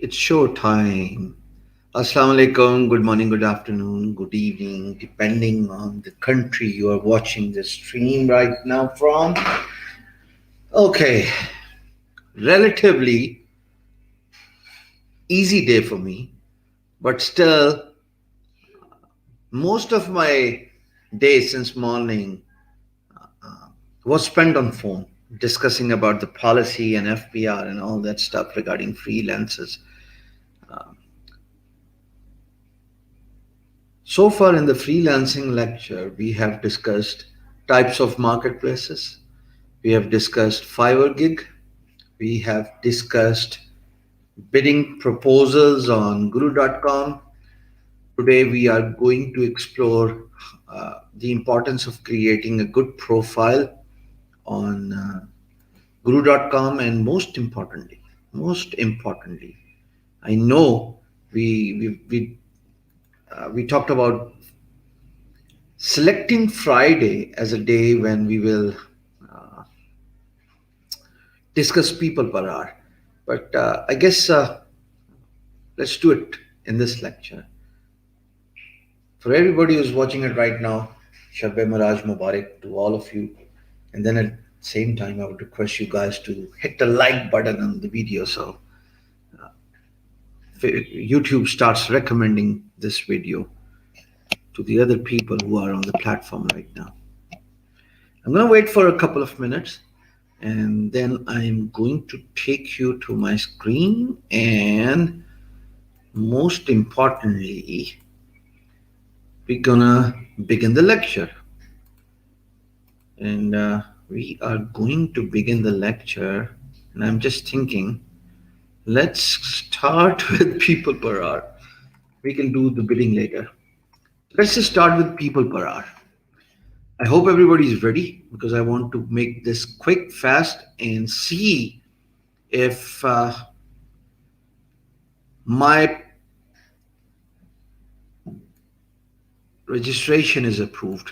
It's show time. Assalamu alaikum, good morning, good afternoon, good evening, depending on the country you are watching this stream right now from. Okay, relatively easy day for me, but still, most of my day since morning was spent on phone discussing about the policy and FPR and all that stuff regarding freelancers. So far in the freelancing lecture, we have discussed types of marketplaces. We have discussed Fiverr gig. We have discussed bidding proposals on guru.com. Today, we are going to explore the importance of creating a good profile on guru.com, and most importantly, I know we talked about selecting Friday as a day when we will uh, discuss people per hour. But I guess let's do it in this lecture. For everybody who's watching it right now, Shabbe Miraj Mubarak to all of you. And then at the same time, I would request you guys to hit the like button on the video so YouTube starts recommending this video to the other people who are on the platform right now. I'm going to wait for a couple of minutes and then I'm going to take you to my screen, and most importantly, we're gonna begin the lecture. And we are going to begin the lecture, and I'm just thinking, let's start with people per hour. We can do the bidding later. Let's just start with people per hour. I hope everybody is ready because I want to make this quick, fast, and see if my registration is approved.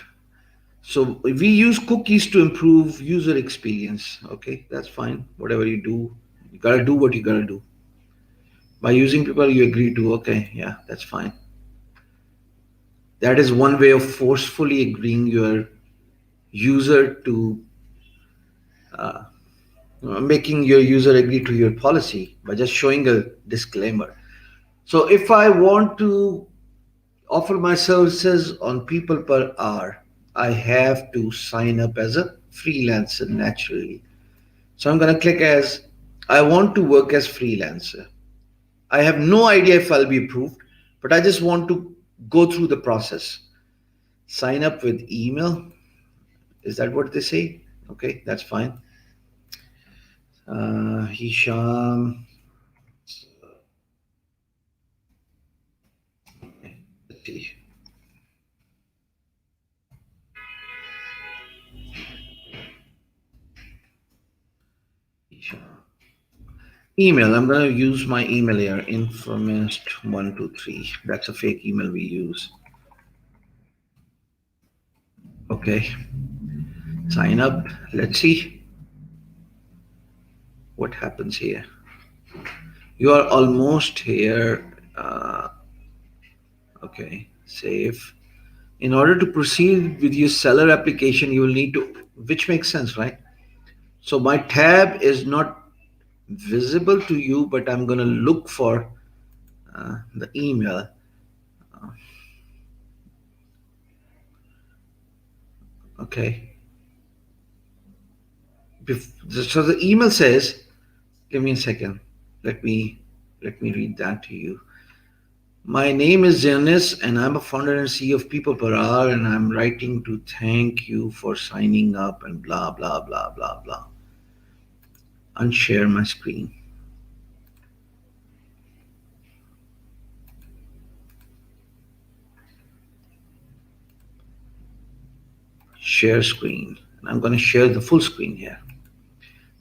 So we use cookies to improve user experience. Okay, that's fine. Whatever you gotta do what you gotta do. By using people, you agree to. Okay, yeah, that's fine. That is one way of forcefully agreeing your user to making your user agree to your policy by just showing a disclaimer. So if I want to offer my services on people per hour, I have to sign up as a freelancer naturally. So I'm going to click as I want to work as freelancer. I have no idea if I'll be approved, but I just want to go through the process. Sign up with email. Is that what they say? Okay, that's fine. Hisham. Let's see. Hisham. Email. I'm going to use my email here. Infamist123. That's a fake email we use. Okay. Sign up. Let's see what happens here. You are almost here. Okay. Save. In order to proceed with your seller application, you will need to, which makes sense, right? So my tab is not visible to you, but I'm going to look for the email. Okay. So the email says, give me a second. Let me read that to you. My name is Janis, and I'm a founder and CEO of People Per Hour, and I'm writing to thank you for signing up and blah blah blah blah blah. Unshare my screen. Share screen. And I'm going to share the full screen here.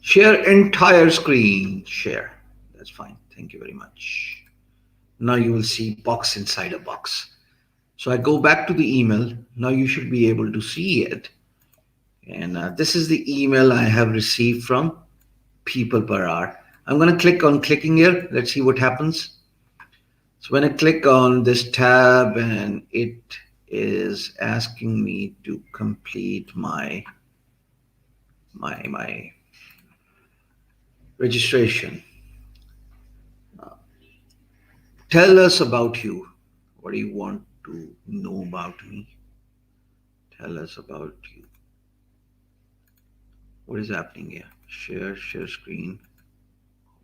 Share entire screen. Share. That's fine. Thank you very much. Now you will see box inside a box. So I go back to the email. Now you should be able to see it. And this is the email I have received from People Per Hour. I'm going to click on clicking here. Let's see what happens. So when I click on this tab and it is asking me to complete my registration. Tell us about you. What do you want to know about me? Tell us about you. What is happening here? Share screen.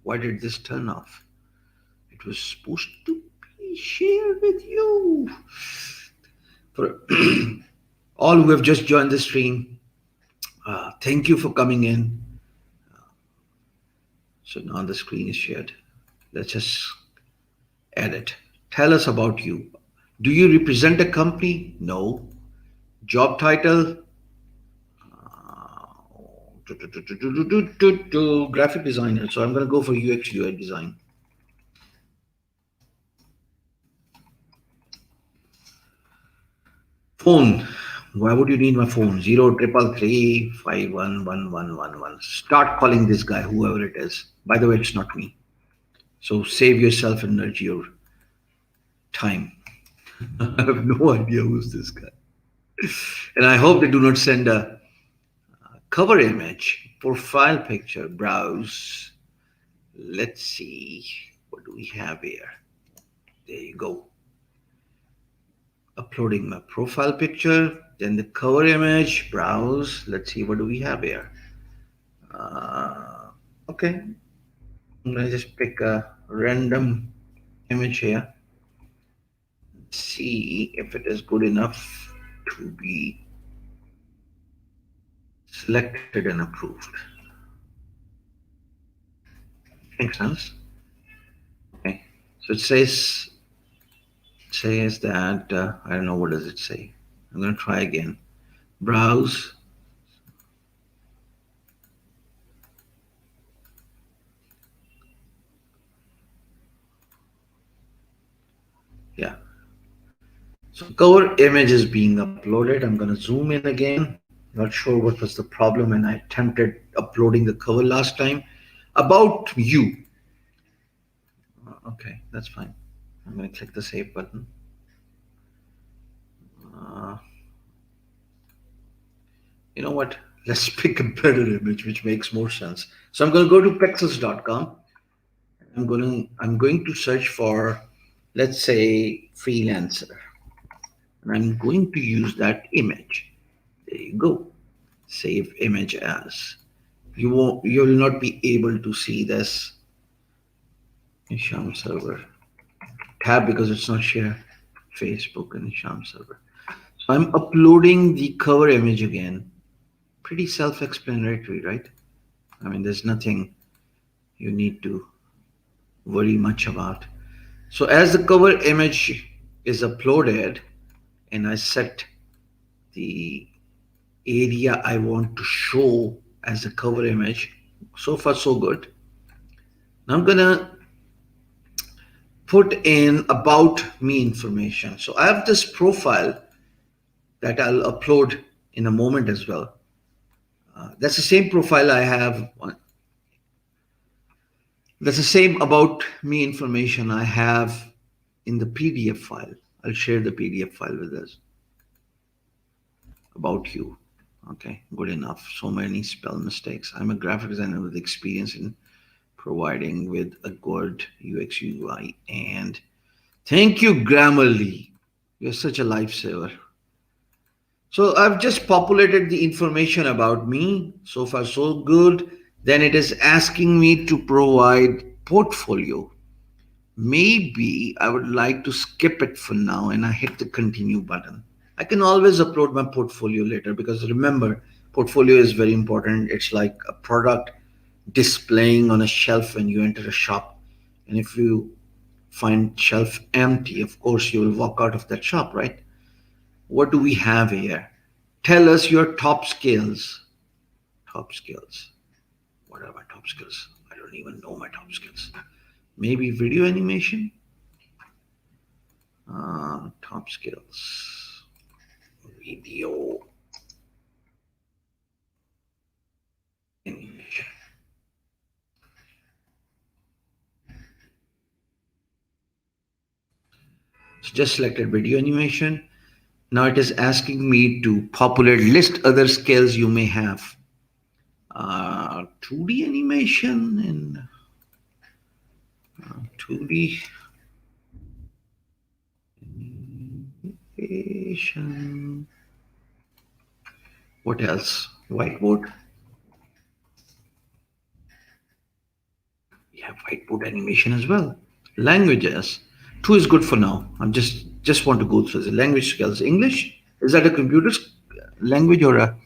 Why did this turn off? It was supposed to be shared with you. For all who have just joined the stream, thank you for coming in. So now the screen is shared. Let's just edit. Tell us about you. Do you represent a company? No. Job title? Graphic designer. So I'm going to go for UX UI design. Phone. Why would you need my phone? 03335111111. Start calling this guy, whoever it is. By the way, it's not me. So save yourself energy or time. I have no idea who's this guy. And I hope they do not send a cover image, profile picture, browse. Let's see. What do we have here? There you go. Uploading my profile picture, then the cover image, browse. Let's see, what do we have here? Okay, I'm gonna just pick a random image here. See if it is good enough to be selected and approved. Makes sense. Okay, so it says that I don't know, what does it say. I'm gonna try again. Browse. Yeah. So cover image is being uploaded. I'm gonna zoom in again. Not sure what was the problem when I attempted uploading the cover last time. About you. Okay, that's fine. I'm gonna click the save button. Uh, you know what? Let's pick a better image which makes more sense. So I'm gonna go to pexels.com. I'm going to search for, let's say, freelancer. And I'm going to use that image. There you go. Save image as. You will not be able to see this Isham server tab because it's not share Facebook and Isham server. So I'm uploading the cover image again. Pretty self-explanatory, right? I mean, there's nothing you need to worry much about. So as the cover image is uploaded and I set the area I want to show as a cover image, so far so good. Now I'm gonna put in about me information. So I have this profile that I'll upload in a moment as well. That's the same profile I have. That's the same about me information I have in the PDF file. I'll share the PDF file with us. About you. Okay, good enough. So many spell mistakes. I'm a graphic designer with experience in providing with a good UX UI. And thank you, Grammarly. You're such a lifesaver. So I've just populated the information about me. So far, so good. Then it is asking me to provide portfolio. Maybe I would like to skip it for now and I hit the continue button. I can always upload my portfolio later because remember, portfolio is very important. It's like a product displaying on a shelf when you enter a shop. And if you find shelf empty, of course, you will walk out of that shop, right? What do we have here? Tell us your top skills. Top skills. What are my top skills? I don't even know my top skills. Maybe video animation? Top skills. Video animation. So just selected video animation. Now it is asking me to populate list other skills you may have. 2D animation and 2D animation. What else? Whiteboard. We have whiteboard animation as well. Languages. Two is good for now. I'm just want to go through the language skills. English, is that a computer language or a?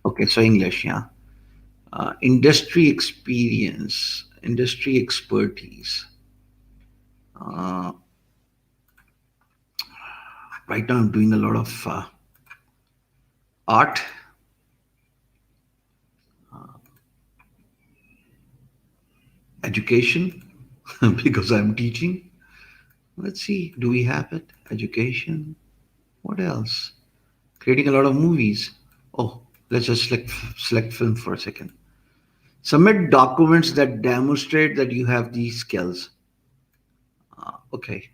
Okay, so English, yeah. Industry experience, industry expertise. Uh, right now, I'm doing a lot of art, education, because I'm teaching. Let's see, do we have it? Education. What else? Creating a lot of movies. Oh, let's just select film for a second. Submit documents that demonstrate that you have these skills. Okay,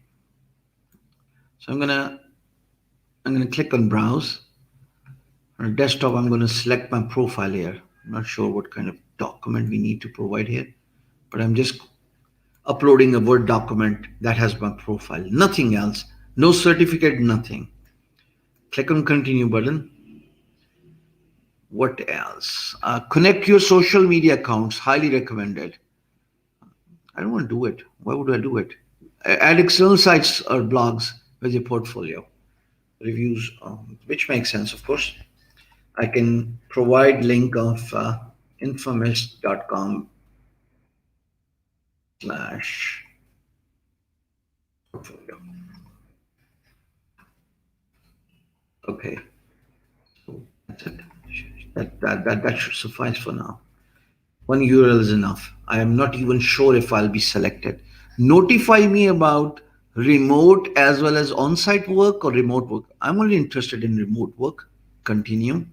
so I'm gonna click on browse. On desktop, I'm gonna select my profile here. I'm not sure what kind of document we need to provide here, but I'm just uploading a Word document that has my profile. Nothing else. No certificate, nothing. Click on continue button. What else? Connect your social media accounts. Highly recommended. I don't want to do it. Why would I do it? Add external sites or blogs with your portfolio. Reviews, which makes sense, of course. I can provide link of infamous.com slash portfolio. Okay, so that's it. That should suffice for now. One URL is enough. I am not even sure if I'll be selected. Notify me about remote as well as on-site work or remote work. I'm only interested in remote work. Continue.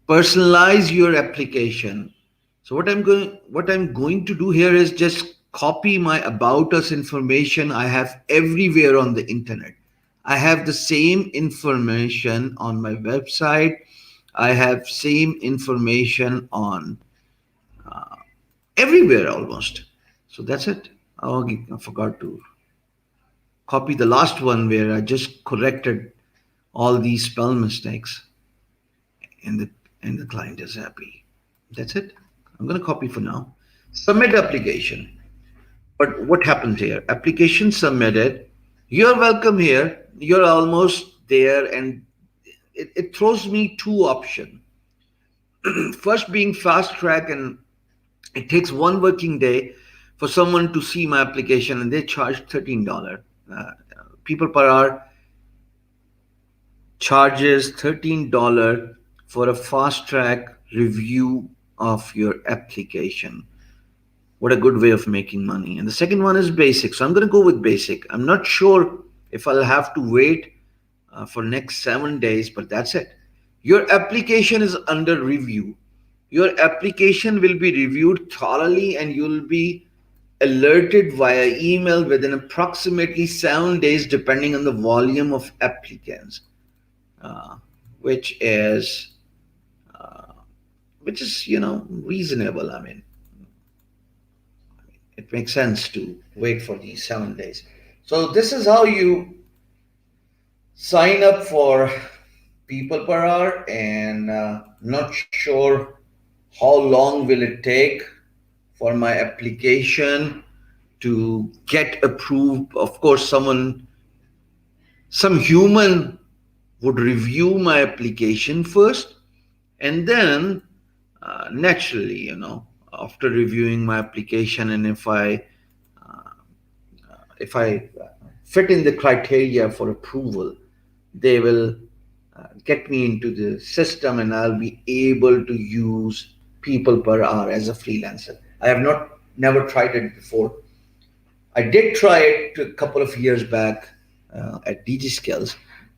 Personalize your application. So what I'm going to do here is just copy my about us information I have everywhere on the internet. I have the same information on my website. I have same information on everywhere almost. So that's it. Oh, I forgot to copy the last one where I just corrected all these spell mistakes and the client is happy. That's it. I'm going to copy for now. Submit application. But what happens here? Application submitted. You're welcome here. You're almost there, and it throws me two options. First being fast track, and it takes one working day for someone to see my application, and they charge $13. People per hour charges $13 for a fast track review of your application. What a good way of making money. And the second one is basic. So I'm going to go with basic. I'm not sure if I'll have to wait for next 7 days, but that's it. Your application is under review. Your application will be reviewed thoroughly and you'll be alerted via email within approximately 7 days, depending on the volume of applicants, uh, which is reasonable. I mean, it makes sense to wait for these 7 days. So this is how you sign up for people per hour, and not sure how long will it take for my application to get approved. Of course, some human would review my application first, and then naturally, after reviewing my application, and if I fit in the criteria for approval, they will get me into the system and I'll be able to use people per hour as a freelancer. I have not never tried it before. I did try it a couple of years back at DG Skills,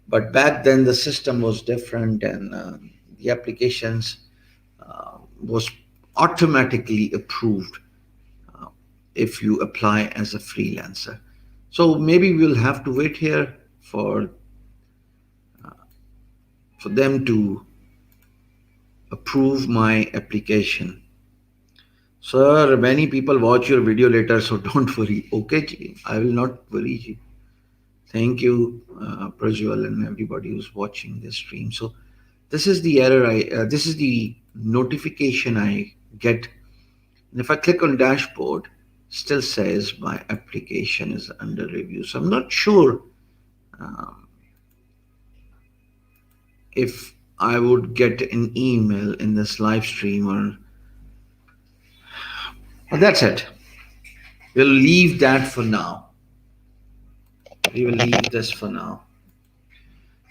but back then the system was different, and the applications was automatically approved if you apply as a freelancer. So maybe we'll have to wait here for them to approve my application. Sir, many people watch your video later, so don't worry. Okay, ji, I will not worry. Ji. Thank you, Prajwal, and everybody who's watching this stream. So this is the error. This is the notification I get, and if I click on dashboard, still says my application is under review. So I'm not sure um, if I would get an email in this live stream or. But that's it. We'll leave that for now. We will leave this for now.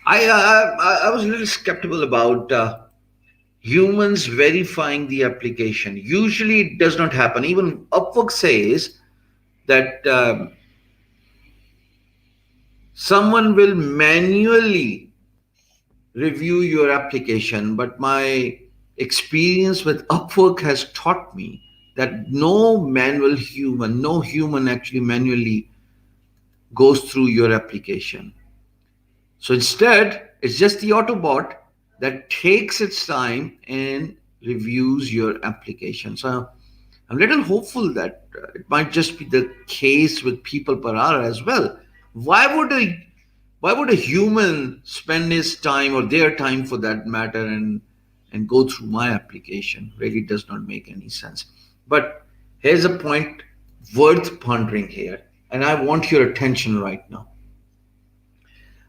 I was a little skeptical about humans verifying the application. Usually, it does not happen. Even Upwork says that someone will manually review your application, but my experience with Upwork has taught me that no human actually manually goes through your application. So instead, it's just the Autobot that takes its time and reviews your application. So I'm a little hopeful that it might just be the case with people per hour as well. Why would a why would a human spend his time or their time for that matter and go through my application? Really does not make any sense. But here's a point worth pondering here, and I want your attention right now.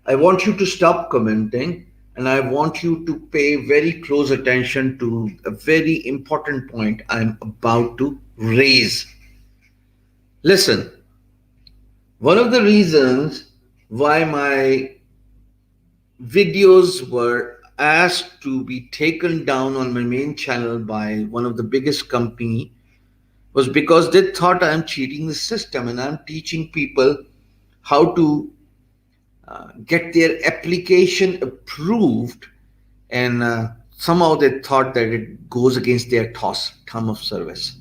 I want you to stop commenting and I want you to pay very close attention to a very important point I'm about to raise. Listen, one of the reasons why my videos were asked to be taken down on my main channel by one of the biggest company was because they thought I'm cheating the system and I'm teaching people how to get their application approved, and somehow they thought that it goes against their term of service.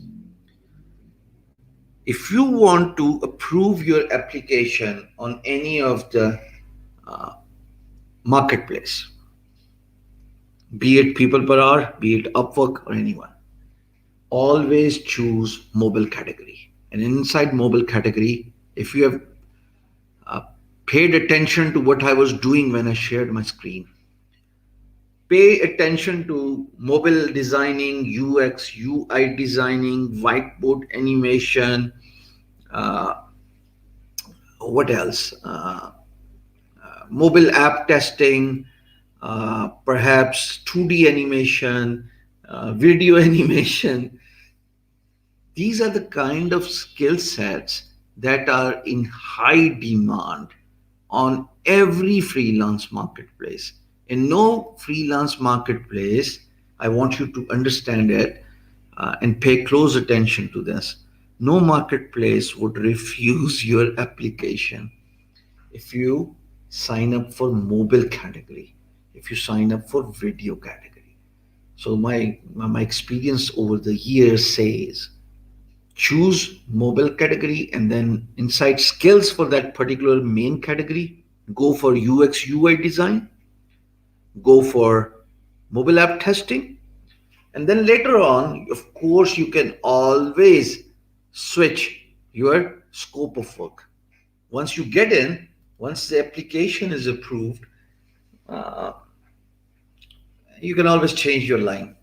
If you want to approve your application on any of the uh, marketplace, be it People Per Hour, be it Upwork or anyone, always choose mobile category. And inside mobile category, if you have uh, paid attention to what I was doing when I shared my screen, pay attention to mobile designing, UX, UI designing, whiteboard animation, uh, what else? Mobile app testing, perhaps 2D animation, video animation. These are the kind of skill sets that are in high demand on every freelance marketplace. In no freelance marketplace, I want you to understand it and pay close attention to this. No marketplace would refuse your application if you sign up for mobile category, if you sign up for video category. So my experience over the years says choose mobile category and then inside skills for that particular main category, go for UX UI design, go for mobile app testing, and then later on, of course, you can always switch your scope of work. Once you get in, once the application is approved, uh, you can always change your line.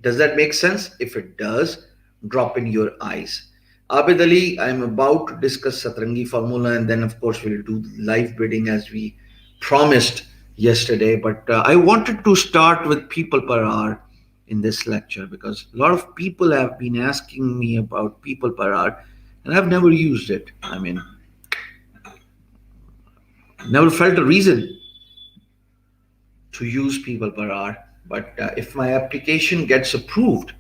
Does that make sense? If it does, drop in your eyes. Abid Ali, I'm about to discuss Satrangi formula and then, of course, we'll do live bidding as we promised yesterday. But I wanted to start with people per hour in this lecture because a lot of people have been asking me about people per hour and I've never used it. I mean, never felt a reason to use people per hour. But if my application gets approved,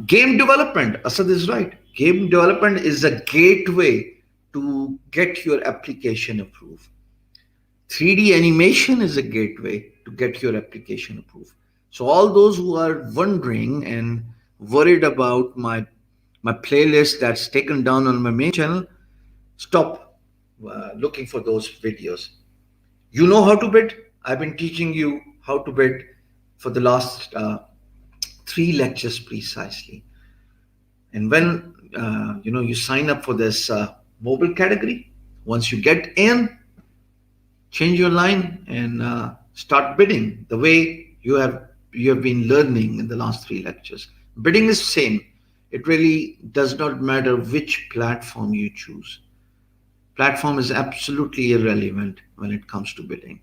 game development, Asad is right. Game development is a gateway to get your application approved. 3D animation is a gateway to get your application approved. So all those who are wondering and worried about my playlist that's taken down on my main channel, stop. looking for those videos. You know how to bid. I've been teaching you how to bid for the last three lectures precisely. And when you sign up for this mobile category, once you get in, change your line and start bidding the way you have been learning in the last three lectures. Bidding is same. It really does not matter which platform you choose. Platform is absolutely irrelevant when it comes to bidding.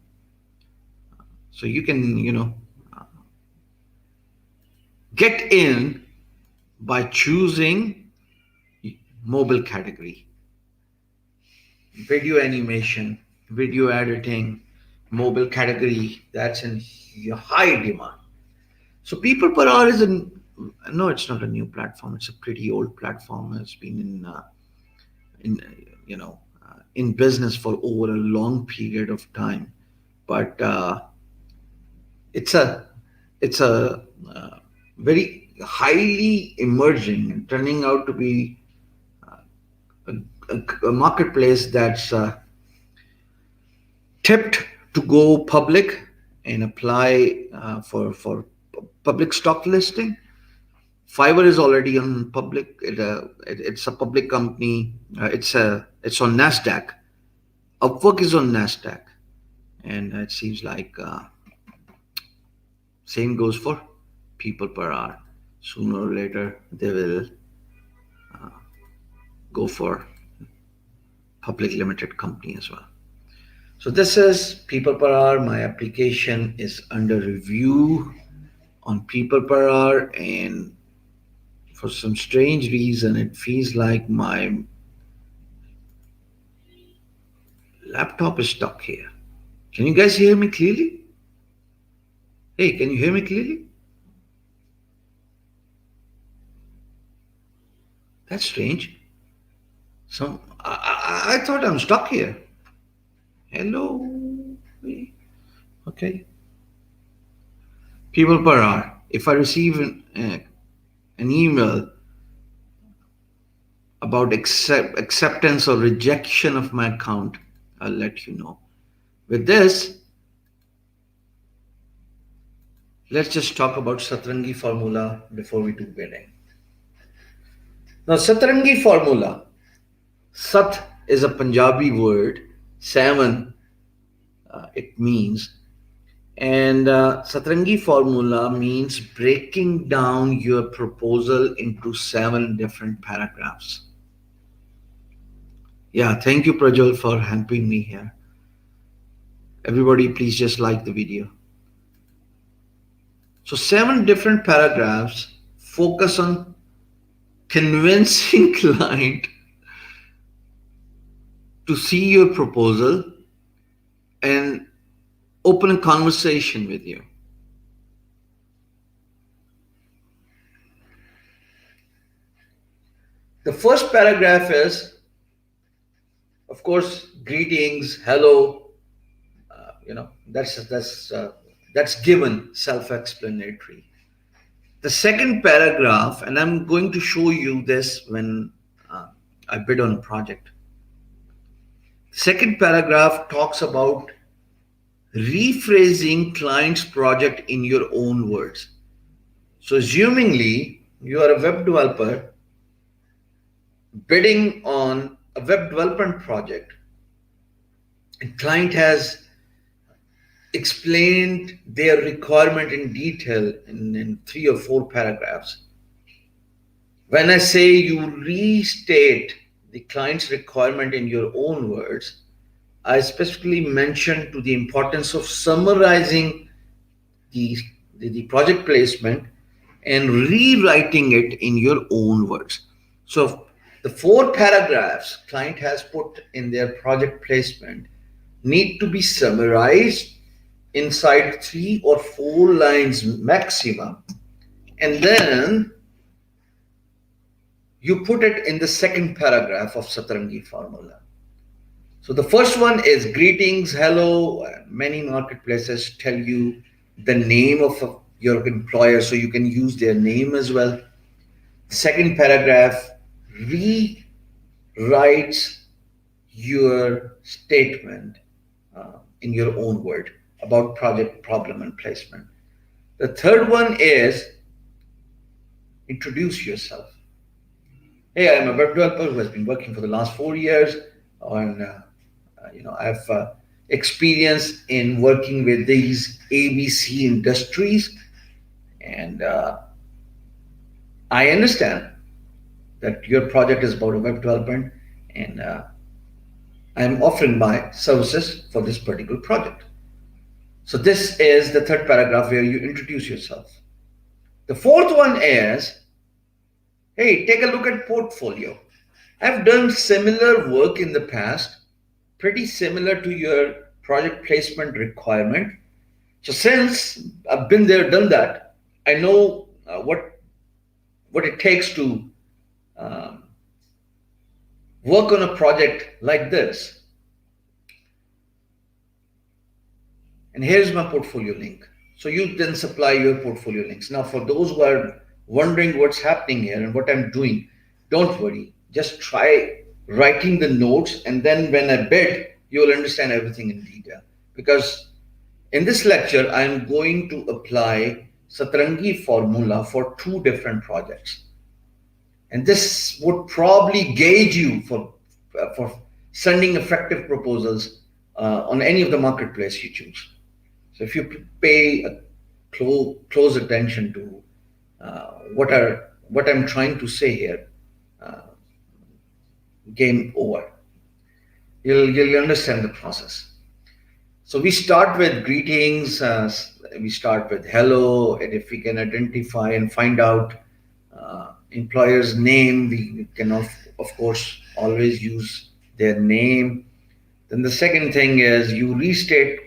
So you can get in by choosing mobile category, video animation, video editing, mobile category. That's in high demand. So People Per Hour is a no, it's not a new platform. It's a pretty old platform. It's been in business for over a long period of time. But it's a it's a very highly emerging and turning out to be a marketplace that's tipped to go public and apply for public stock listing. Fiverr is already on public. It's a public company. It's on Nasdaq. Upwork is on Nasdaq, and it seems like same goes for People Per Hour. Sooner or later, they will go for public limited company as well. So this is People Per Hour. My application is under review on People Per Hour, and for some strange reason, it feels like my laptop is stuck here. Can you guys hear me clearly? Hey, can you hear me clearly? That's strange. I thought I'm stuck here. Hello. Okay. People Per Hour. If I receive an email about acceptance or rejection of my account, I'll let you know. With this, let's just talk about Satrangi formula before we do bidding. Now, Satrangi formula. Sat is a Punjabi word. Seven, it means. And Satrangi formula means breaking down your proposal into 7 different paragraphs. Yeah, thank you, Prajal, for helping me here. Everybody, please just like the video. So 7 different paragraphs focus on convincing client to see your proposal and open a conversation with you. The first paragraph is, of course, greetings, hello. That's given, self-explanatory. The second paragraph, and I'm going to show you this when I bid on a project. Second paragraph talks about rephrasing client's project in your own words. So assumingly you are a web developer bidding on a web development project, and client has explained their requirement in detail in 3 or 4 paragraphs. When I say you restate the client's requirement in your own words, I specifically mentioned to the importance of summarizing the project placement and rewriting it in your own words. So the 4 paragraphs client has put in their project placement need to be summarized inside 3 or 4 lines maximum, and then you put it in the second paragraph of Satrangi formula. So the first one is greetings, hello. Many marketplaces tell you the name of your employer, so you can use their name as well. The second paragraph rewrites your statement in your own word about project problem and placement. The third one is introduce yourself. Hey, I'm a web developer who has been working for the last 4 years on, I've experience in working with these ABC industries, and I understand that your project is about web development, and I'm offering my services for this particular project. So this is the third paragraph where you introduce yourself. The fourth one is, hey, take a look at portfolio. I've done similar work in the past, pretty similar to your project placement requirement. So since I've been there, done that, I know what it takes to um, work on a project like this. And here's my portfolio link. So you then supply your portfolio links. Now, for those who are wondering what's happening here and what I'm doing, don't worry. Just try writing the notes, and then when I bid, you will understand everything in detail. Because in this lecture, I'm going to apply Satrangi formula for two different projects. And this would probably gauge you for sending effective proposals on any of the marketplace you choose. So if you pay a close attention to what I'm trying to say here, uh, game over. You'll understand the process. So we start with greetings. We start with hello, and if we can identify and find out employer's name, we can of course always use their name. Then the second thing is you restate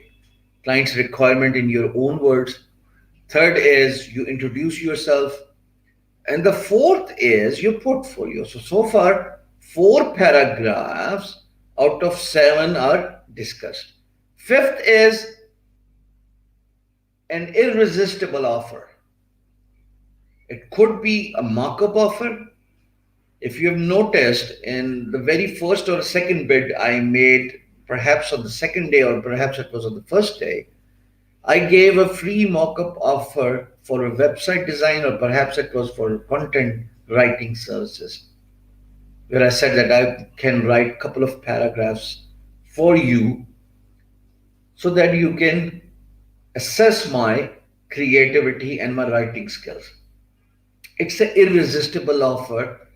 client's requirement in your own words. Third is you introduce yourself. And the fourth is your portfolio. So far, 4 paragraphs out of 7 are discussed. Fifth is an irresistible offer. It could be a markup offer. If you have noticed, in the very first or second bid I made, perhaps on the second day or perhaps it was on the first day, I gave a free mock-up offer for a website design, or perhaps it was for content writing services, where I said that I can write a couple of paragraphs for you so that you can assess my creativity and my writing skills. It's an irresistible offer.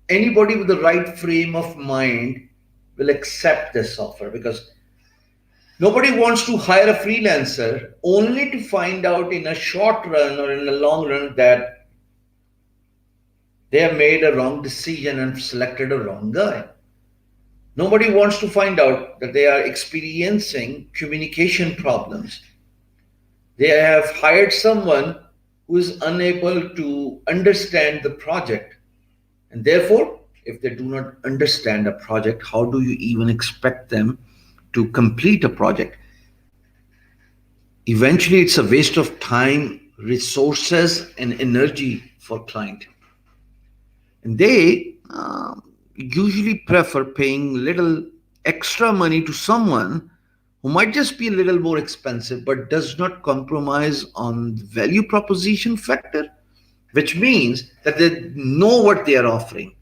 Anybody with the right frame of mind will accept this offer, because nobody wants to hire a freelancer only to find out in a short run or in a long run that they have made a wrong decision and selected a wrong guy. Nobody wants to find out that they are experiencing communication problems. They have hired someone who is unable to understand the project. And therefore, if they do not understand a project, how do you even expect them to complete a project? Eventually, it's a waste of time, resources, and energy for client. And they usually prefer paying little extra money to someone who might just be a little more expensive but does not compromise on the value proposition factor, which means that they know what they are offering.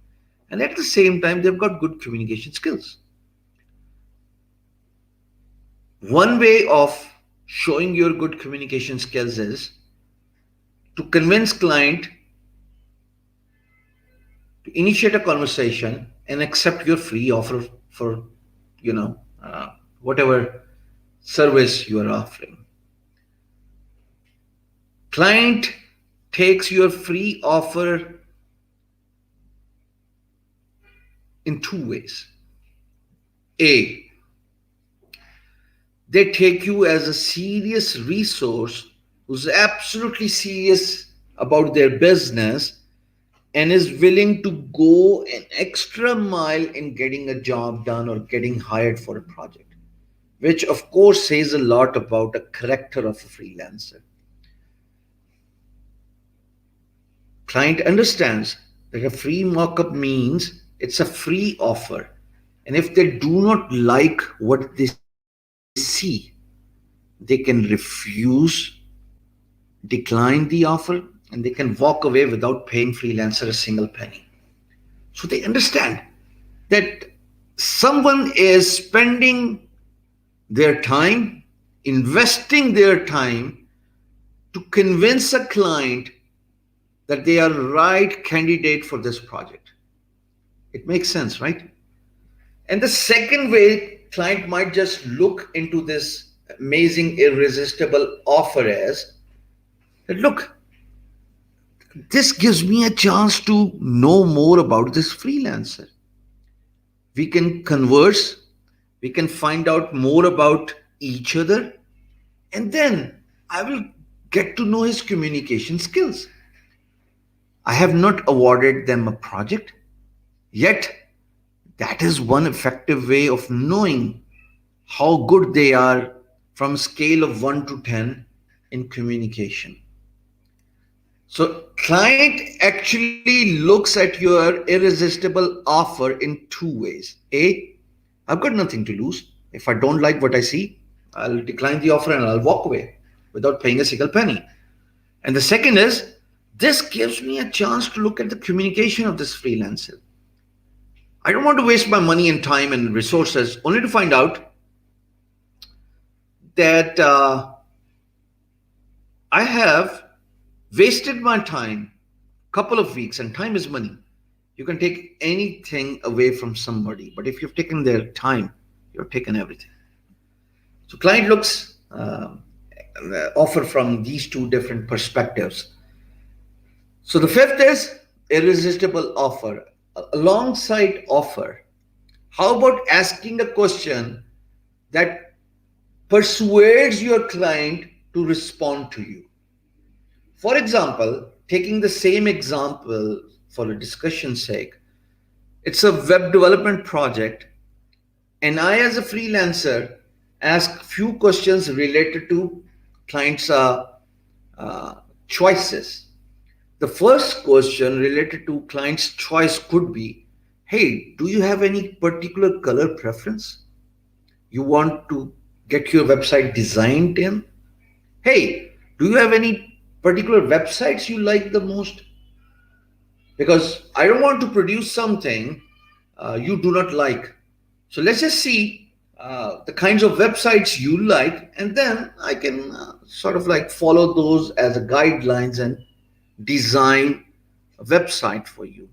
And at the same time, they've got good communication skills. One way of showing your good communication skills is to convince client to initiate a conversation and accept your free offer for, whatever service you are offering. Client takes your free offer in two ways. A, they take you as a serious resource who's absolutely serious about their business and is willing to go an extra mile in getting a job done or getting hired for a project, which of course says a lot about the character of a freelancer. Client understands that a free mockup means it's a free offer, And if they do not like what they see, they can refuse, decline the offer, and they can walk away without paying freelancer a single penny. So they understand that someone is spending their time, investing their time to convince a client that they are right candidate for this project. It makes sense, right? And the second way client might just look into this amazing irresistible offer as that, look, this gives me a chance to know more about this freelancer. We can converse, we can find out more about each other, and then I will get to know his communication skills. I have not awarded them a project, yet that is one effective way of knowing how good they are from a scale of 1 to 10 in communication. So client actually looks at your irresistible offer in two ways. A, I've got nothing to lose. If I don't like what I see, I'll decline the offer and I'll walk away without paying a single penny. And the second is, this gives me a chance to look at the communication of this freelancer. I don't want to waste my money and time and resources only to find out that I have wasted my time couple of weeks, and time is money. You can take anything away from somebody, but if you've taken their time, you've taken everything. So client looks offer from these two different perspectives. So the fifth is irresistible offer. Alongside offer, how about asking a question that persuades your client to respond to you? For example, taking the same example for a discussion's sake, it's a web development project, and I, as a freelancer, ask few questions related to clients' choices. The first question related to client's choice could be, hey, do you have any particular color preference you want to get your website designed in? Hey, do you have any particular websites you like the most? Because I don't want to produce something you do not like. So let's just see the kinds of websites you like, and then I can sort of like follow those as a guidelines and design a website for you.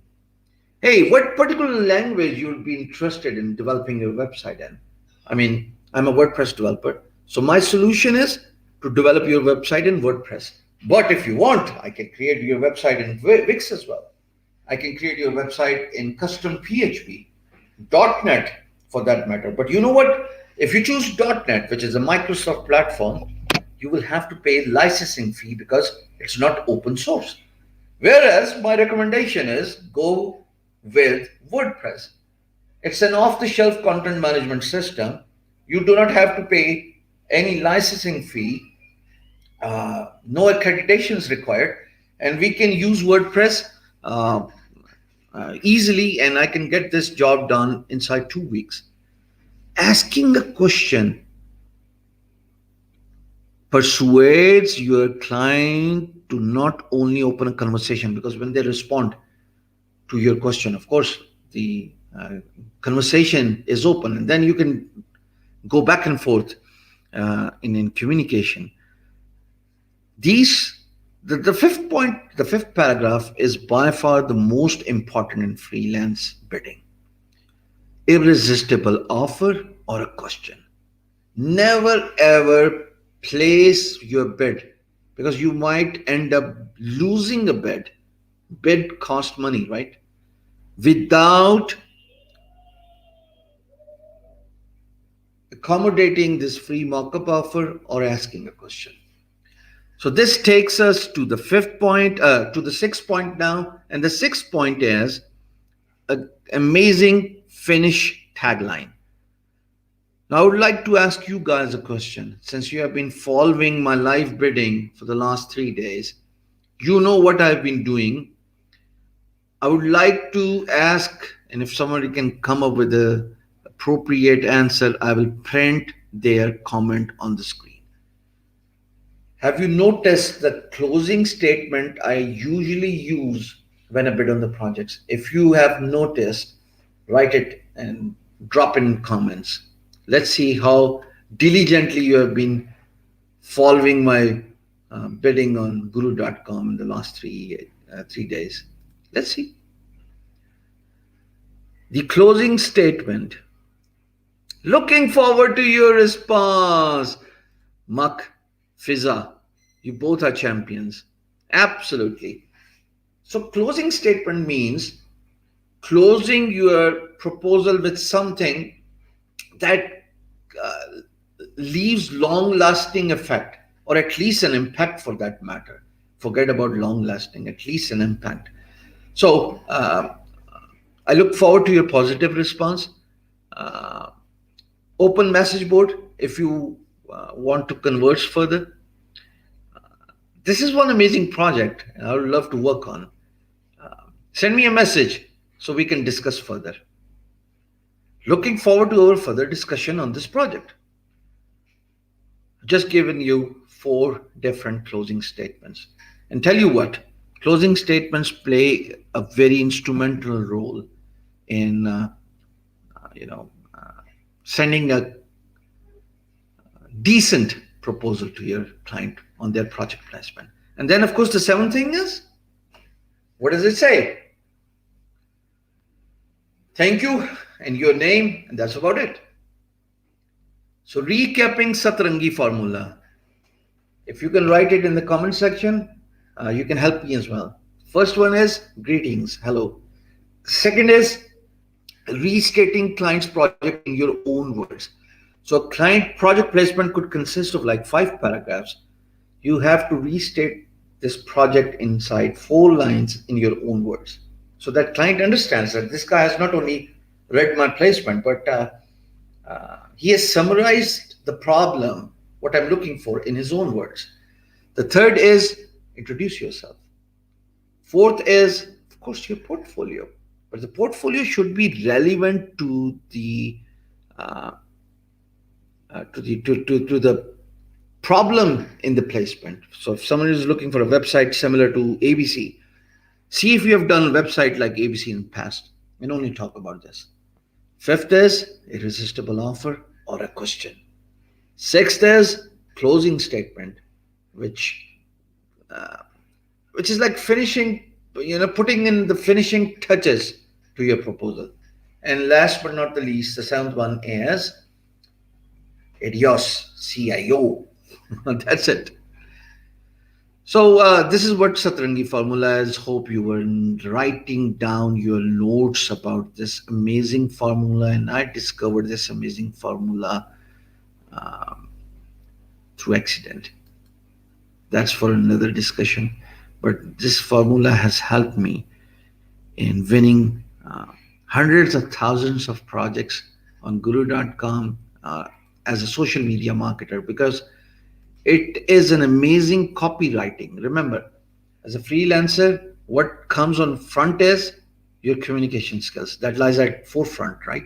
Hey, what particular language you'll be interested in developing your website in? I mean, I'm a WordPress developer, so my solution is to develop your website in WordPress. But if you want, I can create your website in Wix as well. I can create your website in custom PHP, .NET for that matter. But you know what? If you choose .NET, which is a Microsoft platform, you will have to pay licensing fee because it's not open source. Whereas my recommendation is go with WordPress. It's an off-the-shelf content management system. You do not have to pay any licensing fee. No accreditations required, and we can use WordPress easily, and I can get this job done inside 2 weeks. Asking a question persuades your client to not only open a conversation, because when they respond to your question, of course, the conversation is open, and then you can go back and forth in communication. The fifth point, the fifth paragraph is by far the most important in freelance bidding. Irresistible offer or a question. Never ever place your bid, because you might end up losing a bid. Bid cost money, right? Without accommodating this free mock-up offer or asking a question. So this takes us to the fifth point, to the sixth point now. And the sixth point is an amazing finish tagline. Now, I would like to ask you guys a question. Since you have been following my live bidding for the last 3 days, you know what I've been doing. I would like to ask, and if somebody can come up with a appropriate answer, I will print their comment on the screen. Have you noticed the closing statement I usually use when I bid on the projects? If you have noticed, write it and drop in comments. Let's see how diligently you have been following my bidding on guru.com in the last 3 days. Let's see. The closing statement. Looking forward to your response. Muck, Fizza, you both are champions. Absolutely. So, closing statement means closing your proposal with something that uh, leaves long lasting effect, or at least an impact for that matter. Forget about long lasting, at least an impact. So, I look forward to your positive response. Uh, Open message board if you want to converse further. This is one amazing project I would love to work on. Send me a message so we can discuss further. Looking forward to our further discussion on this project. Just given you 4 different closing statements. And tell you what, closing statements play a very instrumental role in you know sending a decent proposal to your client on their project placement. And then, of course, the seventh thing is, what does it say? Thank you and your name, and that's about it. So, recapping Satrangi formula. If you can write it in the comment section, you can help me as well. First one is greetings, hello. Second is restating client's project in your own words. So, client project placement could consist of like 5 paragraphs. You have to restate this project inside 4 lines in your own words, so that client understands that this guy has not only read my placement, but he has summarized the problem, what I'm looking for, in his own words. The third is introduce yourself. Fourth is, of course, your portfolio, but the portfolio should be relevant uh, to the problem in the placement. So if someone is looking for a website similar to ABC, see if you have done a website like ABC in the past and only talk about this. Fifth is irresistible offer or a question. Sixth is closing statement, which uh, which is like finishing, putting in the finishing touches to your proposal. And last but not the least, the seventh one is adios, CIO. That's it. So this is what Satrangi formula is. Hope you were writing down your notes about this amazing formula, and I discovered this amazing formula um, through accident. That's for another discussion. But this formula has helped me in winning hundreds of thousands of projects on Guru.com as a social media marketer, because it is an amazing copywriting. Remember, as a freelancer, what comes on front is your communication skills. That lies at forefront, right?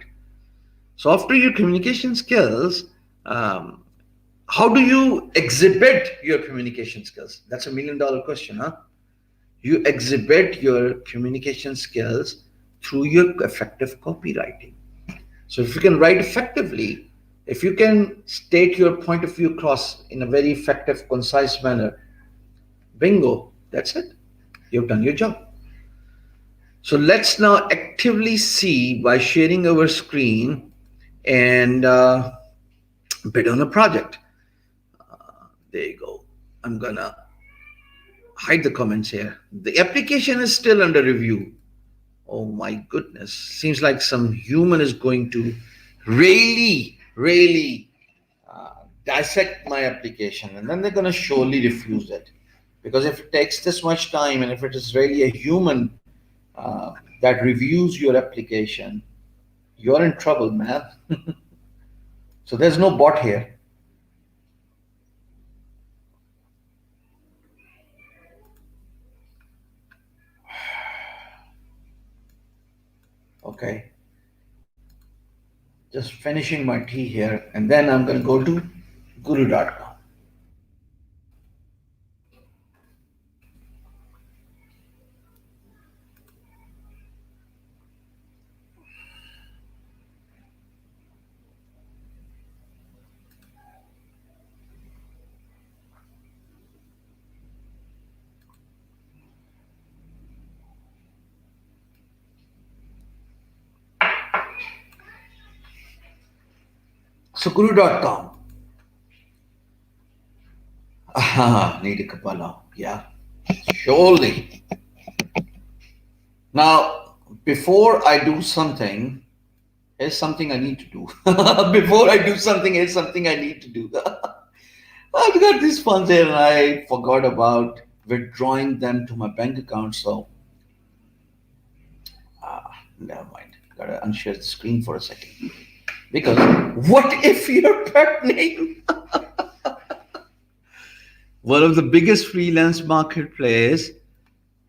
So after your communication skills, um, how do you exhibit your communication skills? That's a $1 million question, huh? You exhibit your communication skills through your effective copywriting. So if you can write effectively, if you can state your point of view across in a very effective, concise manner, bingo, that's it. You've done your job. So let's now actively see by sharing our screen and bid on a project. There you go. I'm gonna hide the comments here. The application is still under review. Oh my goodness. Seems like some human is going to really dissect my application, and then they're going to surely refuse it. Because if it takes this much time, and if it is really a human that reviews your application, you're in trouble, man. So there's no bot here. Okay. Just finishing my tea here, and then I'm going to go to guru.com. So guru.com. Ah, need a kapala. Yeah, surely. Now, before I do something, here's something I need to do. Before I do something, here's something I need to do. I've got these funds here and I forgot about withdrawing them to my bank account. So, never mind. Gotta unshare the screen for a second. Because what if your pet name? One of the biggest freelance marketplace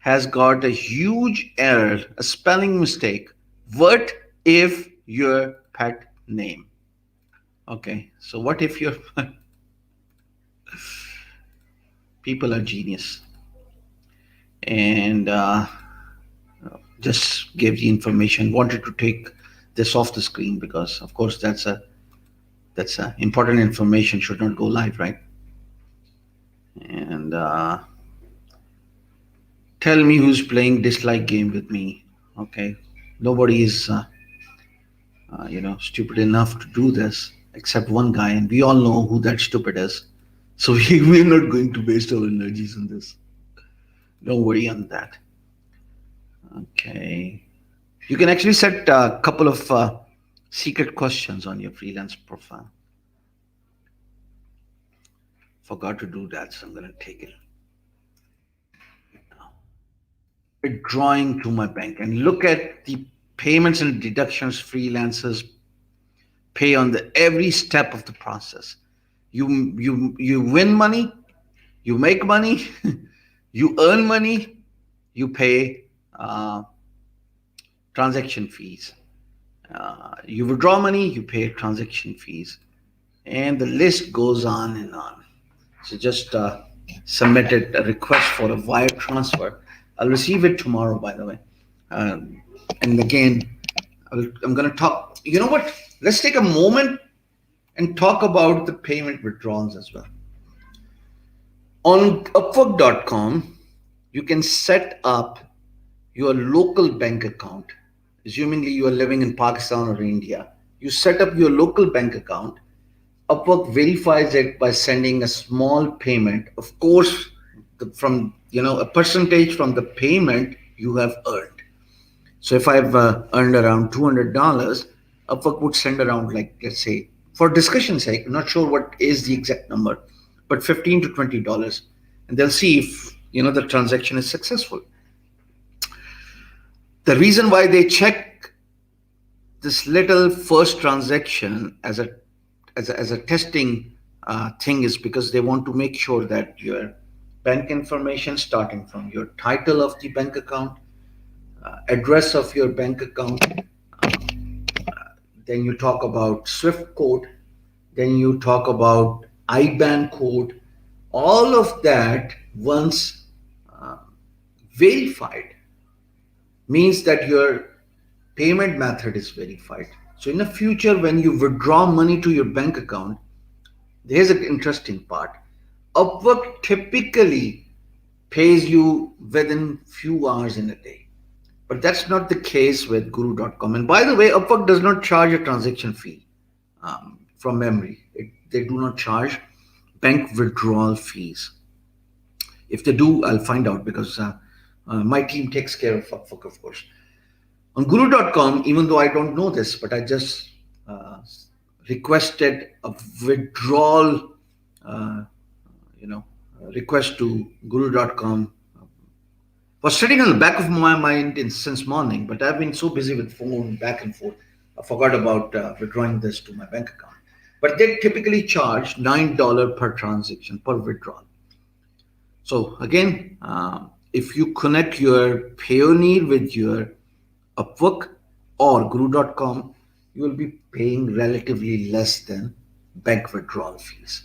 has got a huge error, a spelling mistake. What if your pet name? Okay, so what if your people are genius and just gave the information, wanted to take this off the screen because, of course, that's important information should not go live, right? And tell me who's playing dislike game with me. Okay, nobody is stupid enough to do this except one guy, and we all know who that stupid is. So we're not going to waste our energies on this. Don't worry on that. Okay, you can actually set a couple of secret questions on your freelance profile. Forgot to do that, so I'm going to take it now. Withdrawing to my bank and look at the payments and deductions freelancers pay on the every step of the process. You win money, you make money, you earn money, you pay uh, transaction fees. You withdraw money, you pay transaction fees, and the list goes on and on. So just submitted a request for a wire transfer. I'll receive it tomorrow, by the way. And again, I'm going to talk. You know what? Let's take a moment and talk about the payment withdrawals as well. On Upwork.com, you can set up your local bank account. Assumingly you are living in Pakistan or India, you set up your local bank account. Upwork verifies it by sending a small payment, of course, from a percentage from the payment you have earned. So if I've earned around $200, Upwork would send around, like, let's say, for discussion's sake, I'm not sure what is the exact number, but $15 to $20, and they'll see if the transaction is successful. The reason why they check this little first transaction as a testing thing is because they want to make sure that your bank information, starting from your title of the bank account, address of your bank account, then you talk about SWIFT code, then you talk about IBAN code, all of that once verified means that your payment method is verified. So in the future, when you withdraw money to your bank account, here's an interesting part. Upwork typically pays you within few hours in a day. But that's not the case with guru.com. And by the way, Upwork does not charge a transaction fee from memory. They do not charge bank withdrawal fees. If they do, I'll find out because my team takes care of Upwork, of course. On guru.com, even though I don't know this, but I just requested a withdrawal, request to guru.com. Was sitting on the back of my mind since morning, but I've been so busy with phone back and forth, I forgot about withdrawing this to my bank account. But they typically charge $9 per transaction per withdrawal. So again, if you connect your Payoneer with your Upwork or guru.com, you will be paying relatively less than bank withdrawal fees.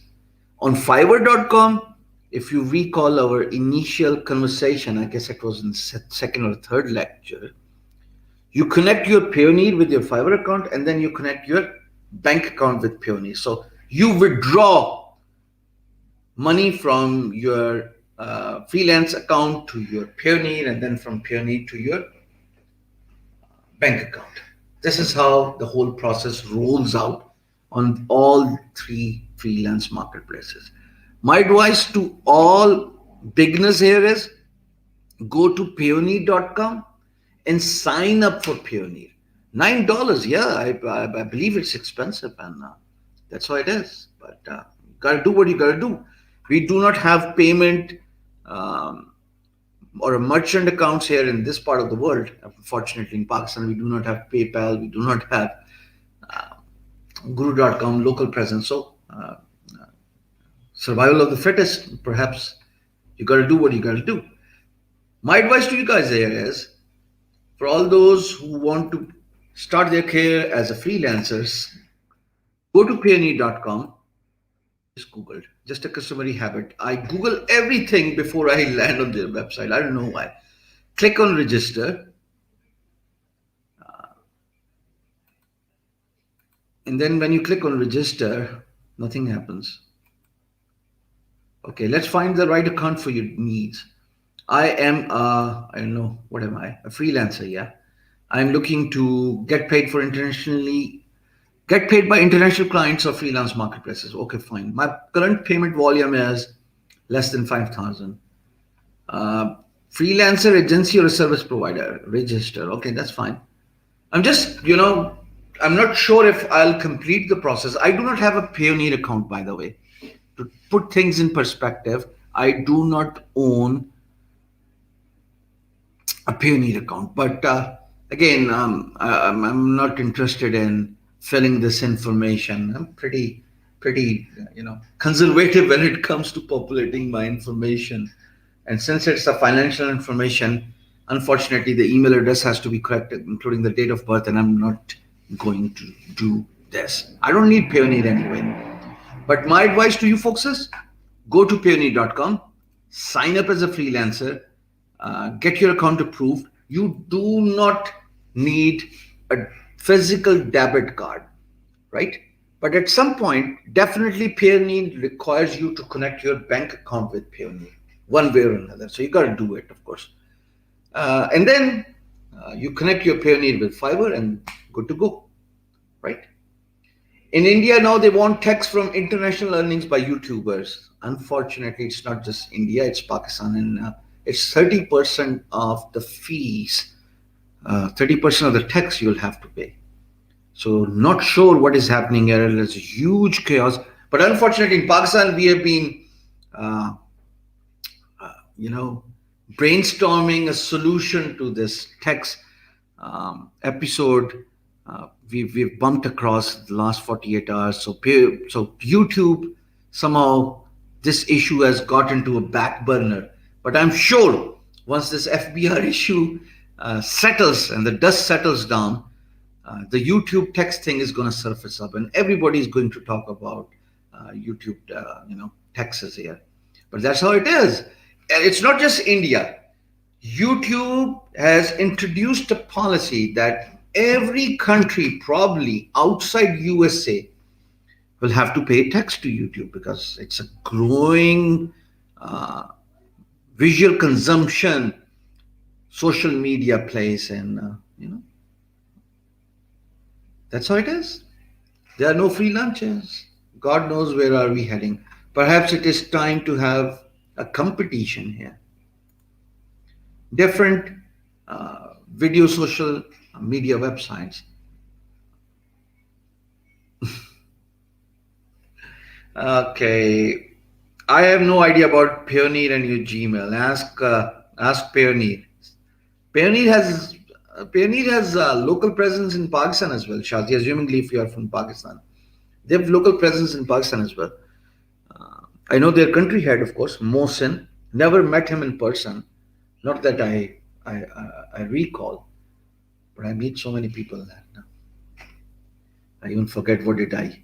On Fiverr.com, if you recall our initial conversation, I guess it was in second or third lecture, you connect your Payoneer with your Fiverr account and then you connect your bank account with Payoneer. So you withdraw money from your freelance account to your Payoneer and then from Payoneer to your bank account. This is how the whole process rolls out on all three freelance marketplaces. My advice to all beginners here is go to payoneer.com and sign up for Payoneer. $9, yeah, I believe it's expensive, and that's how it is. But you gotta do what you gotta do. We do not have payment um, or a merchant accounts here in this part of the world. Unfortunately, in Pakistan, we do not have PayPal, we do not have Guru.com local presence. So, survival of the fittest, perhaps you got to do what you got to do. My advice to you guys here is for all those who want to start their career as a freelancers, go to Payoneer.com. Just Googled, just a customary habit. I Google everything before I land on their website. I don't know why. Click on register. And then when you click on register, nothing happens. Okay, let's find the right account for your needs. I don't know, what am I? A freelancer, yeah. I'm looking to get paid by international clients or freelance marketplaces. Okay, fine. My current payment volume is less than 5,000. Uh, Freelancer agency or a service provider, register. Okay, that's fine. I'm just, I'm not sure if I'll complete the process. I do not have a Payoneer account, by the way. To put things in perspective, I do not own a Payoneer account. But again, I'm not interested in filling this information. I'm pretty, conservative when it comes to populating my information. And since it's a financial information, unfortunately, the email address has to be correct, including the date of birth, and I'm not going to do this. I don't need Payoneer anyway. But my advice to you folks is go to Payoneer.com, sign up as a freelancer, get your account approved. You do not need a physical debit card, right? But at some point, definitely Payoneer requires you to connect your bank account with Payoneer, one way or another. So you got to do it, of course. And then you connect your Payoneer with Fiverr and good to go, right? In India now they want tax from international earnings by YouTubers. Unfortunately, it's not just India; it's Pakistan, and it's 30% of the fees, 30% of the tax you'll have to pay. So not sure what is happening here. There's a huge chaos. But unfortunately, in Pakistan, we have been, uh, brainstorming a solution to this tax episode. We've bumped across the last 48 hours. So YouTube, somehow this issue has got into a back burner. But I'm sure once this FBR issue settles and the dust settles down, the YouTube text thing is going to surface up, and everybody is going to talk about YouTube, taxes here. But that's how it is. It's not just India. YouTube has introduced a policy that every country, probably outside USA, will have to pay tax to YouTube because it's a growing visual consumption social media place, and that's how it is. There are no free lunches. God knows where are we heading. Perhaps it is time to have a competition here. Different video social media websites. Okay, I have no idea about Payoneer and your Gmail. Ask Payoneer. Payoneer has local presence in Pakistan as well. Shadi, assumingly if you are from Pakistan, they have local presence in Pakistan as well. I know their country head, of course, Mohsin. Never met him in person. Not that I recall, but I meet so many people there now. I even forget what did I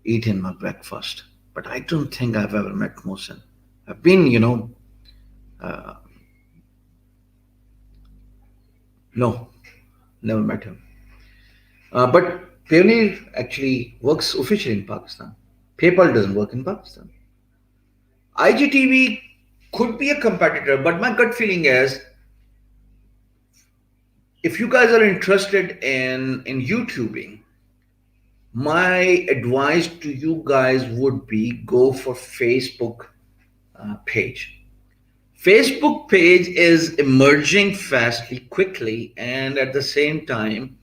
eat in my breakfast. But I don't think I've ever met Mohsen. I've been, uh, no, never met him. But Payoneer actually works officially in Pakistan. PayPal doesn't work in Pakistan. IGTV could be a competitor, but my gut feeling is if you guys are interested in YouTubing, my advice to you guys would be go for Facebook page. Facebook page is emerging fastly, quickly, and at the same time,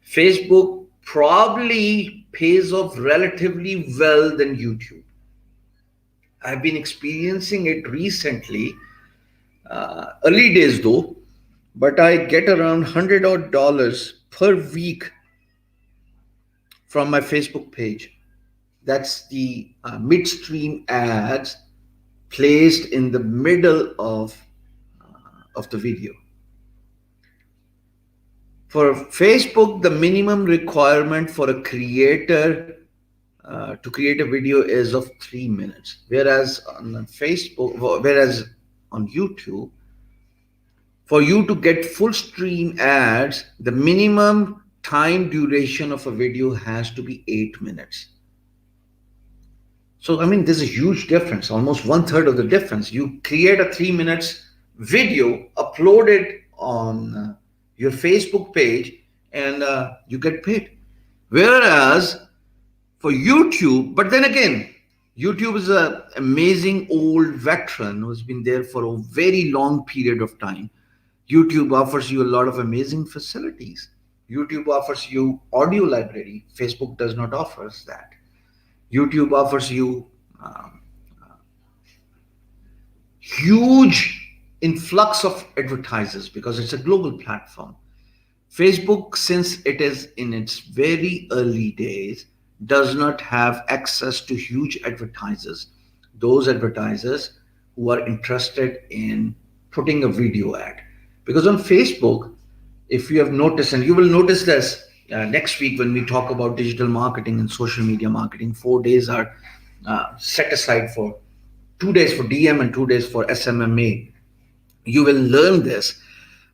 Facebook probably pays off relatively well than YouTube. I've been experiencing it recently, early days though, but I get around $100 per week from my Facebook page. That's the midstream ads placed in the middle of the video. For Facebook, the minimum requirement for a creator to create a video is of 3 minutes, whereas on YouTube, for you to get full stream ads, the minimum time duration of a video has to be 8 minutes. So, I mean, there's a huge difference, almost one third of the difference. You create a 3 minutes video, upload it on your Facebook page, and you get paid. Whereas for YouTube, but then again, YouTube is an amazing old veteran who's been there for a very long period of time. YouTube offers you a lot of amazing facilities. YouTube offers you audio library. Facebook does not offer us that. YouTube offers you um, huge influx of advertisers because it's a global platform. Facebook, since it is in its very early days, does not have access to huge advertisers. Those advertisers who are interested in putting a video ad. Because on Facebook, if you have noticed, and you will notice this next week when we talk about digital marketing and social media marketing, 4 days are set aside for 2 days for DM and 2 days for SMMA. You will learn this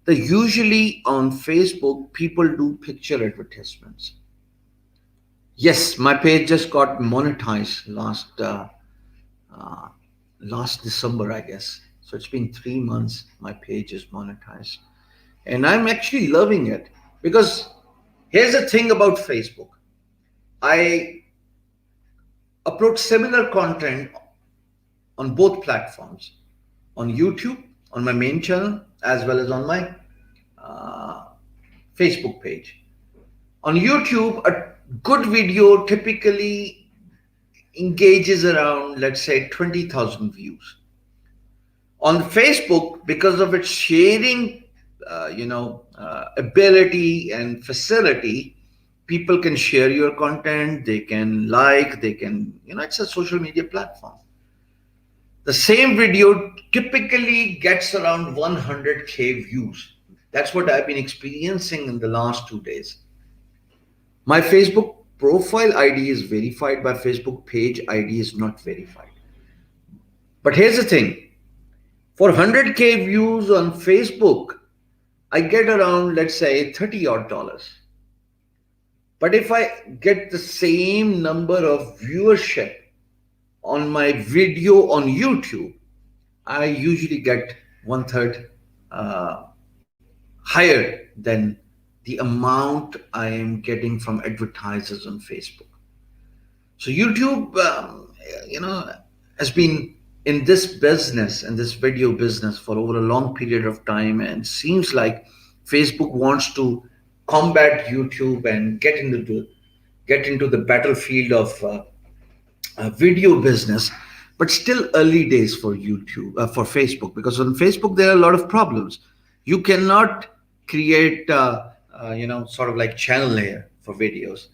that usually on Facebook, people do picture advertisements. Yes, my page just got monetized uh, last December, I guess. So it's been 3 months. My page is monetized, and I'm actually loving it because here's the thing about Facebook. I upload similar content on both platforms, on YouTube, on my main channel, as well as on my uh, Facebook page. On YouTube, a good video typically engages around, let's say, 20,000 views. On Facebook, because of its sharing, ability and facility, people can share your content, they can like, they can, it's a social media platform. The same video typically gets around 100K views. That's what I've been experiencing in the last 2 days. My Facebook profile ID is verified, my Facebook page ID is not verified. But here's the thing, for 100K views on Facebook, I get around, let's say, 30 odd dollars. But if I get the same number of viewership on my video on YouTube, I usually get one third uh, higher than the amount I am getting from advertisers on Facebook. So YouTube, has been in this business and this video business for over a long period of time, and seems like Facebook wants to combat YouTube and get into the battlefield of video business, but still early days for YouTube, for Facebook, because on Facebook there are a lot of problems. You cannot create, sort of like channel layer for videos.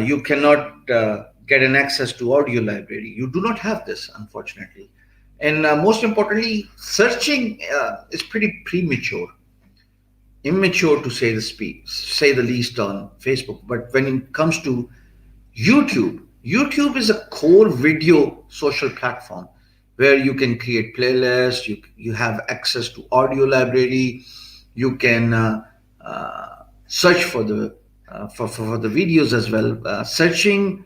You cannot get an access to audio library. You do not have this, unfortunately. And most importantly, searching is pretty premature. immature to say the least on Facebook. But when it comes to YouTube, YouTube is a core video social platform where you can create playlists, you have access to audio library, you can search for for the videos as well. Searching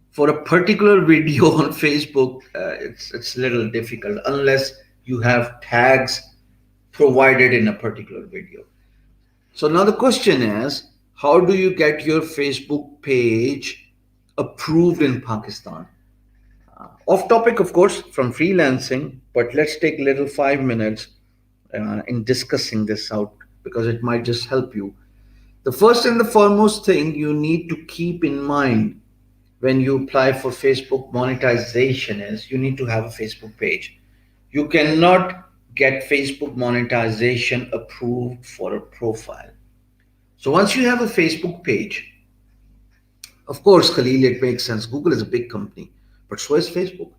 for a particular video on Facebook, it's a little difficult unless you have tags provided in a particular video. So now the question is, how do you get your Facebook page approved in Pakistan? Off topic, of course, from freelancing, but let's take a little 5 minutes in discussing this out because it might just help you. The first and the foremost thing you need to keep in mind when you apply for Facebook monetization is you need to have a Facebook page. You cannot get Facebook monetization approved for a profile. So once you have a Facebook page, of course, Khalil, it makes sense. Google is a big company, but so is Facebook.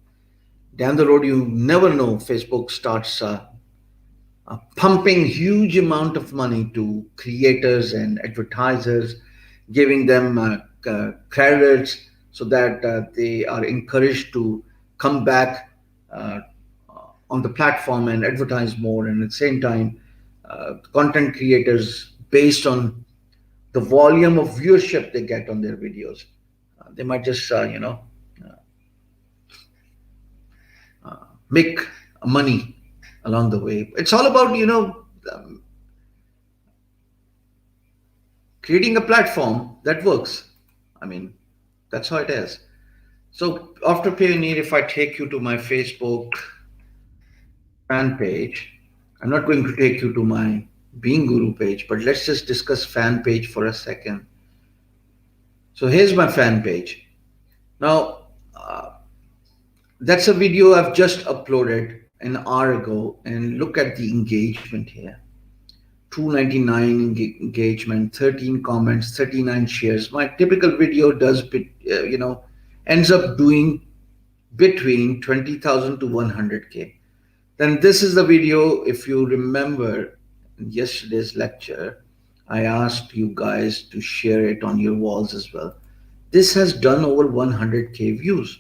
Down the road, you never know. Facebook starts pumping huge amount of money to creators and advertisers, giving them credits so that they are encouraged to come back uh, on the platform and advertise more. And at the same time, content creators, based on the volume of viewership they get on their videos, they might just make money along the way. It's all about um, creating a platform that works. I mean, that's how it is. So after Payoneer, if I take you to my Facebook fan page, I'm not going to take you to my Being Guru page, but let's just discuss fan page for a second. So here's my fan page. Now, that's a video I've just uploaded an hour ago, and look at the engagement here. 299 engagement, 13 comments, 39 shares. My typical video does, ends up doing between 20,000 to 100K. Then this is the video, if you remember in yesterday's lecture, I asked you guys to share it on your walls as well. This has done over 100K views,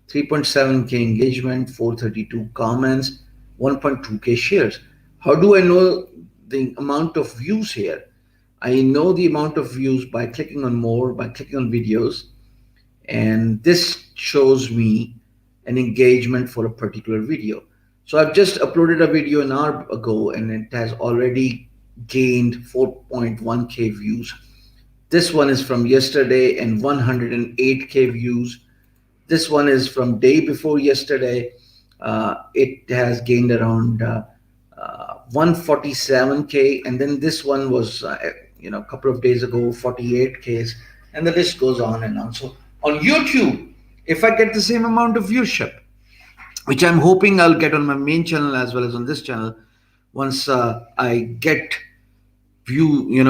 3.7K engagement, 432 comments, 1.2K shares. How do I know the amount of views here? I know the amount of views by clicking on more, by clicking on videos, and this shows me an engagement for a particular video. So I've just uploaded a video an hour ago and it has already gained 4.1K views. This one is from yesterday and 108K views. This one is from day before yesterday. It has gained around 147K, and then this one was a couple of days ago 48Ks, and the list goes on and on. So on YouTube, if I get the same amount of viewership, which I'm hoping I'll get on my main channel as well as on this channel, once I get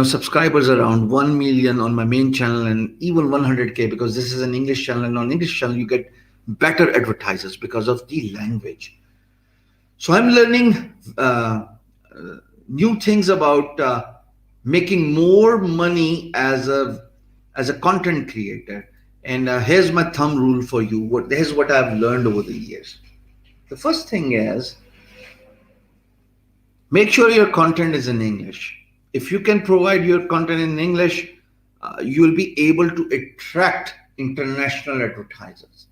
subscribers around 1 million on my main channel and even 100K, because this is an English channel, and on English channel you get better advertisers because of the language. So I'm learning new things about making more money as a content creator. And here's my thumb rule for you. Here's what I've learned over the years. The first thing is, make sure your content is in English. If you can provide your content in English, you will be able to attract international advertisers.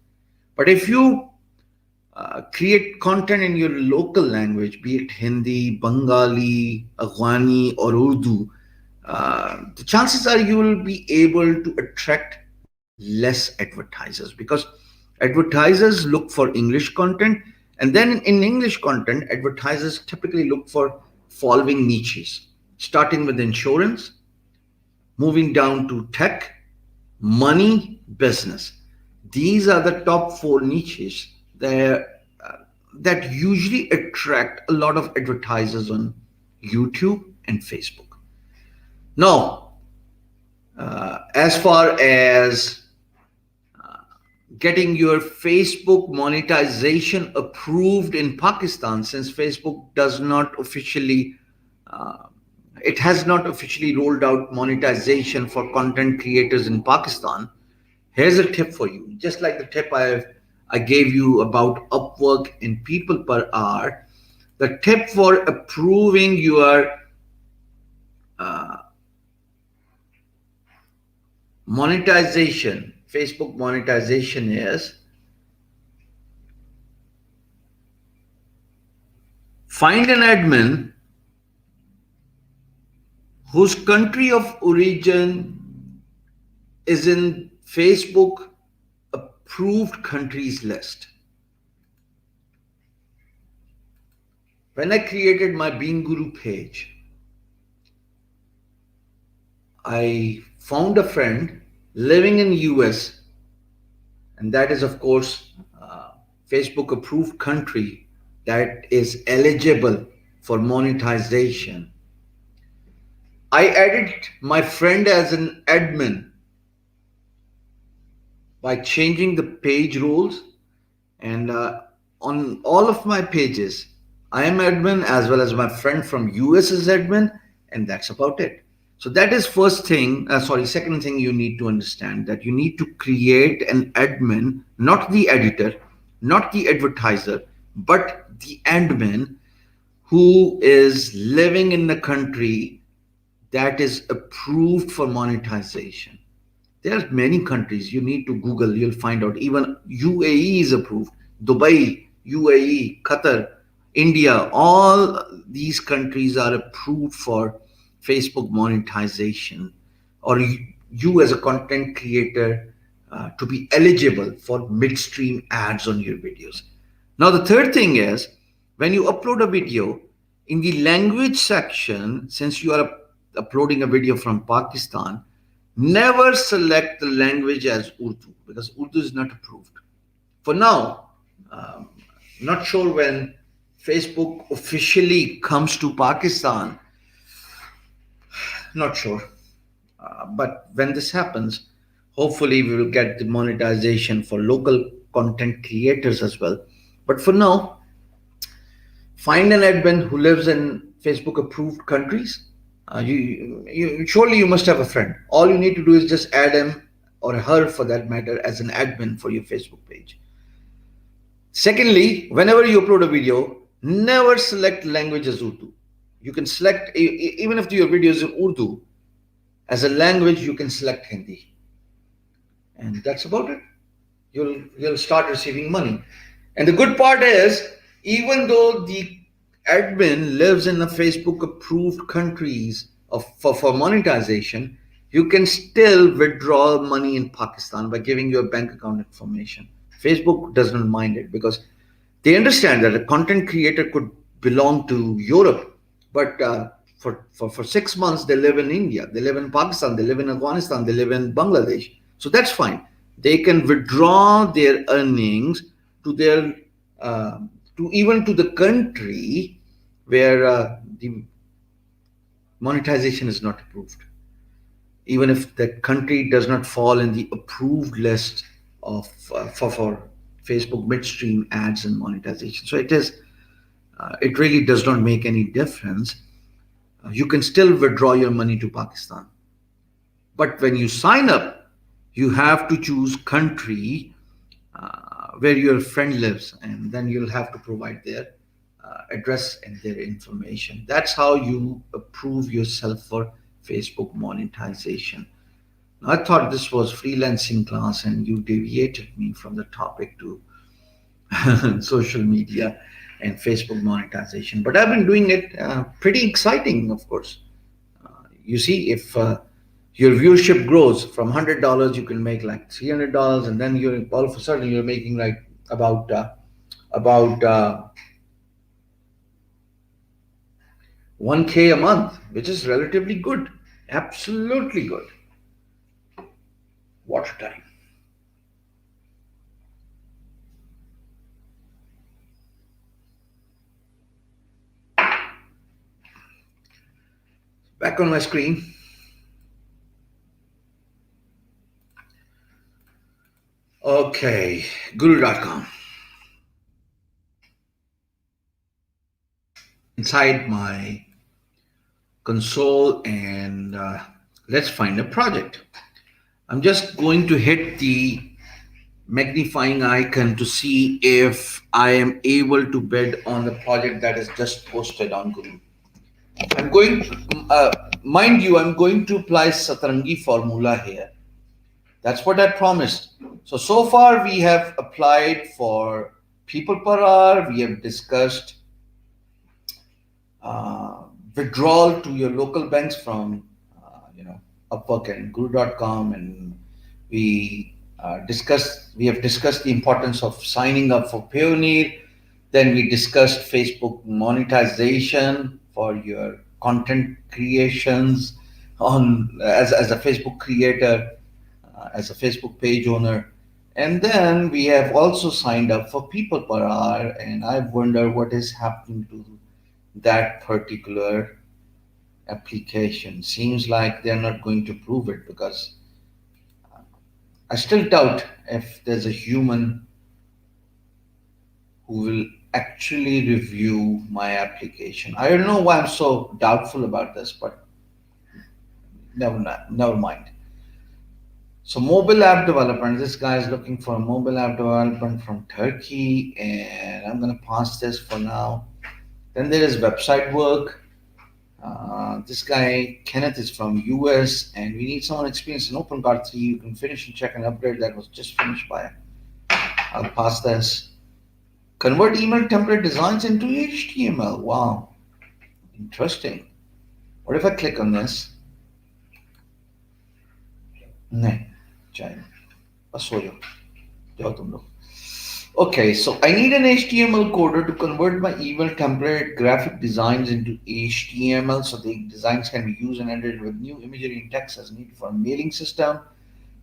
But if you create content in your local language, be it Hindi, Bengali, Afghani, or Urdu, the chances are you will be able to attract less advertisers, because advertisers look for English content, and then in English content, advertisers typically look for following niches, starting with insurance, moving down to tech, money, business. These are the top 4 niches that usually attract a lot of advertisers on YouTube and Facebook. Now, as far as getting your Facebook monetization approved in Pakistan, since Facebook does not officially it has not officially rolled out monetization for content creators in Pakistan. Here's a tip for you. Just like the tip I gave you about Upwork and People Per Hour, the tip for approving your monetization, Facebook monetization is find an admin whose country of origin is in Facebook approved countries list. When I created my Bean Guru page, I found a friend living in US, and that is of course Facebook approved country that is eligible for monetization. I added my friend as an admin by changing the page rules, and on all of my pages I am admin as well as my friend from US is admin, and that's about it. So that is first thing, second thing you need to understand, that you need to create an admin, not the editor, not the advertiser, but the admin who is living in the country that is approved for monetization. There are many countries you need to Google, you'll find out. Even UAE is approved. Dubai, UAE, Qatar, India, all these countries are approved for Facebook monetization, or you as a content creator to be eligible for midstream ads on your videos. Now, the third thing is when you upload a video in the language section, since you are uploading a video from Pakistan, never select the language as Urdu because Urdu is not approved. For now, um, not sure when Facebook officially comes to Pakistan, not sure. But when this happens, hopefully we will get the monetization for local content creators as well. But for now, find an admin who lives in Facebook approved countries. You surely you must have a friend. All you need to do is just add him or her for that matter as an admin for your Facebook page. Secondly, whenever you upload a video, never select language as Urdu. You can select, even if your video is in Urdu, as a language, you can select Hindi. And that's about it. You'll start receiving money. And the good part is, even though the admin lives in the Facebook approved countries for monetization, you can still withdraw money in Pakistan by giving your bank account information. Facebook doesn't mind it because they understand that a content creator could belong to Europe, but for 6 months they live in India, they live in Pakistan, they live in Afghanistan, they live in Bangladesh. So that's fine. They can withdraw their earnings to their to even to the country where the monetization is not approved, even if the country does not fall in the approved list of for Facebook midstream ads and monetization. So it really does not make any difference. You can still withdraw your money to Pakistan, but when you sign up, you have to choose country where your friend lives, and then you'll have to provide their address and their information. That's how you approve yourself for Facebook monetization. I thought this was freelancing class, and you deviated me from the topic to social media and Facebook monetization. But I've been doing it pretty exciting, of course. You see, if your viewership grows from $100, you can make like $300, and then you're all of a sudden you're making like about 1K a month, which is relatively good, absolutely good. Water time. Back on my screen. Okay, guru.com. Inside my console, and let's find a project. I'm just going to hit the magnifying icon to see if I am able to bid on the project that is just posted on Google. I'm going to, mind you, I'm going to apply Satrangi formula here. That's what I promised. So far we have applied for people per hour. We have discussed uh, withdrawal to your local banks from, Upwork and Guru.com, and we have discussed the importance of signing up for Payoneer. Then we discussed Facebook monetization for your content creations as a Facebook creator, as a Facebook page owner. And then we have also signed up for people per hour, and I wonder what is happening to that particular application. Seems like they're not going to prove it, because I still doubt if there's a human who will actually review my application. I don't know why I'm so doubtful about this, but never mind. So mobile app development. This guy is looking for a mobile app development from Turkey, and I'm gonna pass this for now. Then there is website work. This guy Kenneth is from US, and we need someone experienced in OpenCart 3. You can finish and check an upgrade that was just finished by. I'll pass this. Convert email template designs into HTML. Wow, interesting. What if I click on this? नहीं चाहिए बस हो जाओ तुम लोग. Okay, so I need an HTML coder to convert my email template graphic designs into HTML, so the designs can be used and edited with new imagery and text as needed for a mailing system.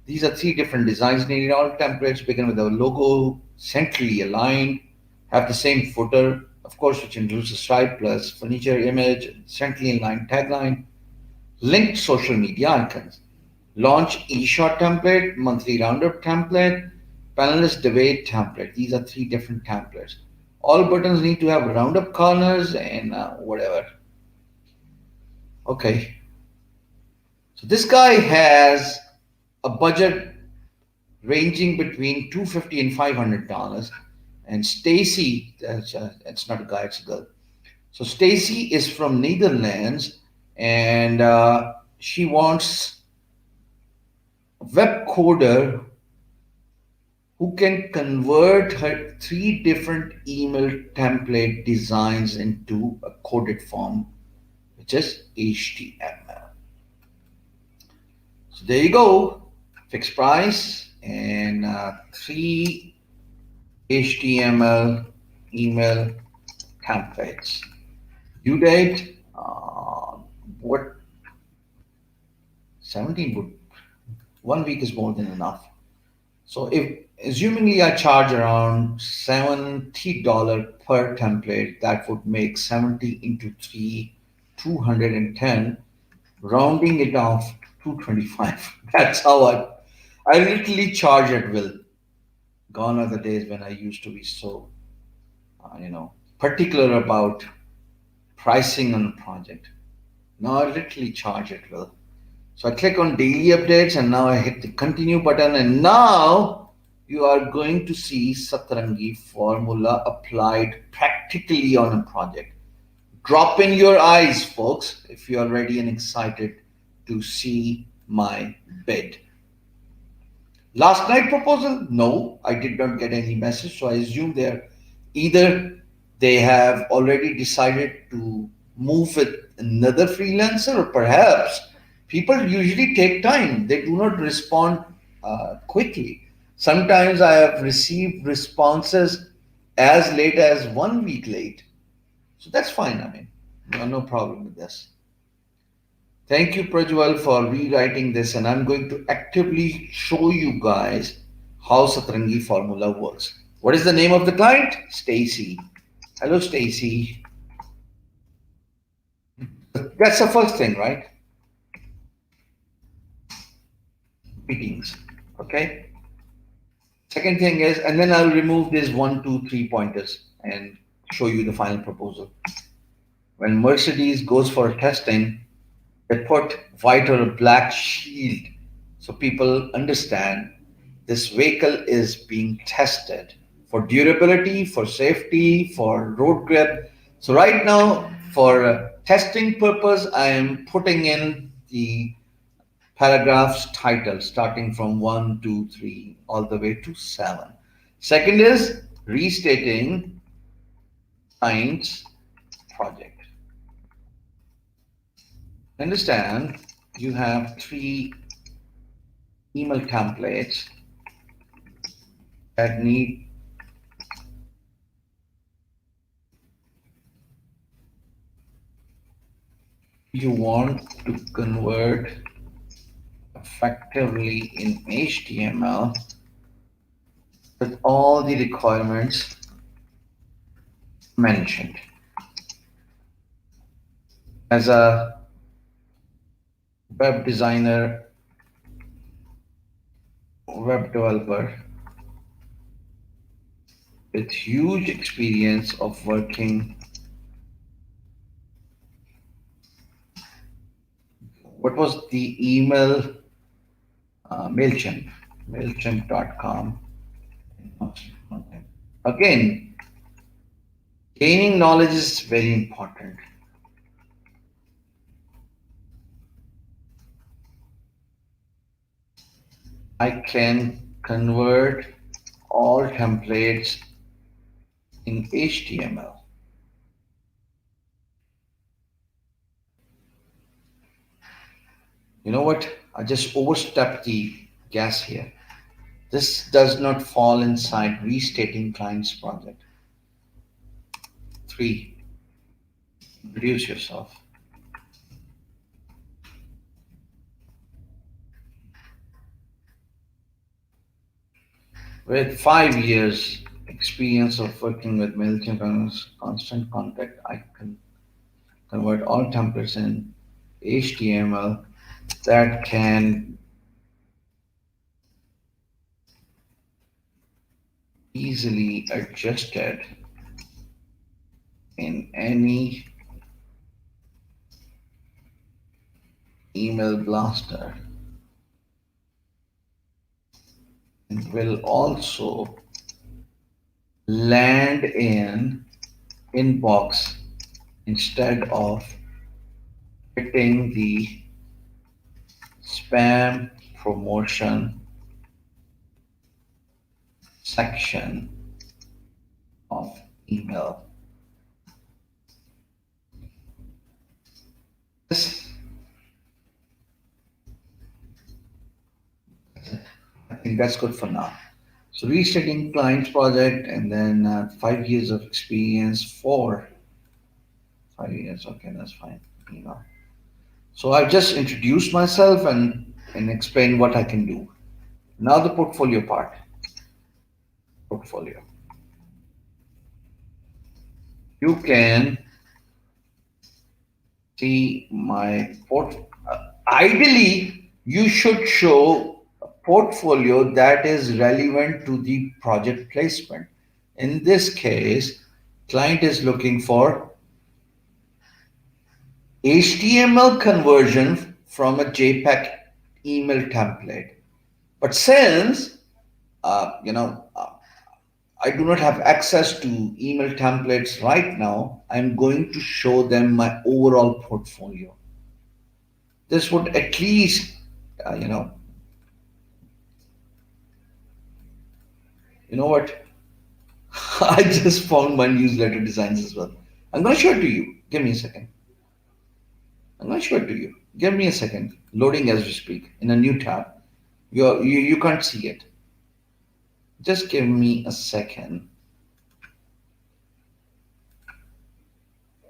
These are 3 different designs needed. All templates begin with a logo centrally aligned, have the same footer, of course, which includes a stripe plus furniture image, centrally aligned tagline, linked social media icons. Launch e-shot template, monthly roundup template, panelist debate template. These are 3 different templates. All buttons need to have roundup corners and whatever. Okay. So this guy has a budget ranging between $250 and $500. And Stacy, it's not a guy, it's a girl. So Stacy is from Netherlands, and she wants a web coder who can convert her 3 different email template designs into a coded form, which is HTML. So there you go, fixed price and 3 HTML email templates. Due date, what 17 would 1 week is more than enough. So if assumingly I charge around $70 per template, that would make 70 into 3, 210, rounding it off 225. That's how I literally charge at will. Gone are the days when I used to be so, particular about pricing on a project. Now I literally charge at will. So I click on daily updates, and now I hit the continue button, and now you are going to see Satrangi formula applied practically on a project. Drop in your eyes, folks, if you are ready and excited to see my bid. Last night proposal? No, I did not get any message, so I assume they have already decided to move with another freelancer, or perhaps people usually take time. They do not respond quickly. Sometimes I have received responses as late as 1 week late. So that's fine. I mean, no problem with this. Thank you, Prajwal, for rewriting this, and I'm going to actively show you guys how Satrangi formula works. What is the name of the client? Stacy. Hello, Stacy. That's the first thing, right? Meetings. Okay. Second thing is, and then I'll remove these 1, 2, 3 pointers and show you the final proposal. When Mercedes goes for testing, They put white or a black shield so people understand this vehicle is being tested for durability, for safety, for road grip. So right now, for testing purpose, I am putting in the paragraph's title starting from 1, 2, 3, all the way to 7. Second is restating client's project. Understand you have three email templates that need you want to convert effectively in HTML with all the requirements mentioned. As a web designer, web developer with huge experience of working, what was the email? MailChimp, MailChimp.com. Again, gaining knowledge is very important. I can convert all templates in HTML. You know what? I just overstepped the gas here. This does not fall inside restating client's project. 3. Introduce yourself. With 5 years experience of working with MailChimp and constant contact, I can convert all templates in HTML that can easily adjusted in any email blaster and will also land in inbox instead of hitting the spam promotion section of email. This, I think that's good for now. So restating client's project and then 5 years of experience for 5 years. Okay, that's fine. Email. So I've just introduced myself and explained what I can do. Now the portfolio part. Portfolio. You can see my ideally, you should show a portfolio that is relevant to the project placement. In this case, client is looking for HTML conversion from a JPEG email template. But since I do not have access to email templates right now, I'm going to show them my overall portfolio. This would at least, uh, you know, you know what? I just found my newsletter designs as well. I'm going to show it to you. Give me a second. I'm going to show it to you. Give me a second. Loading as we speak in a new tab. You can't see it. Just give me a second.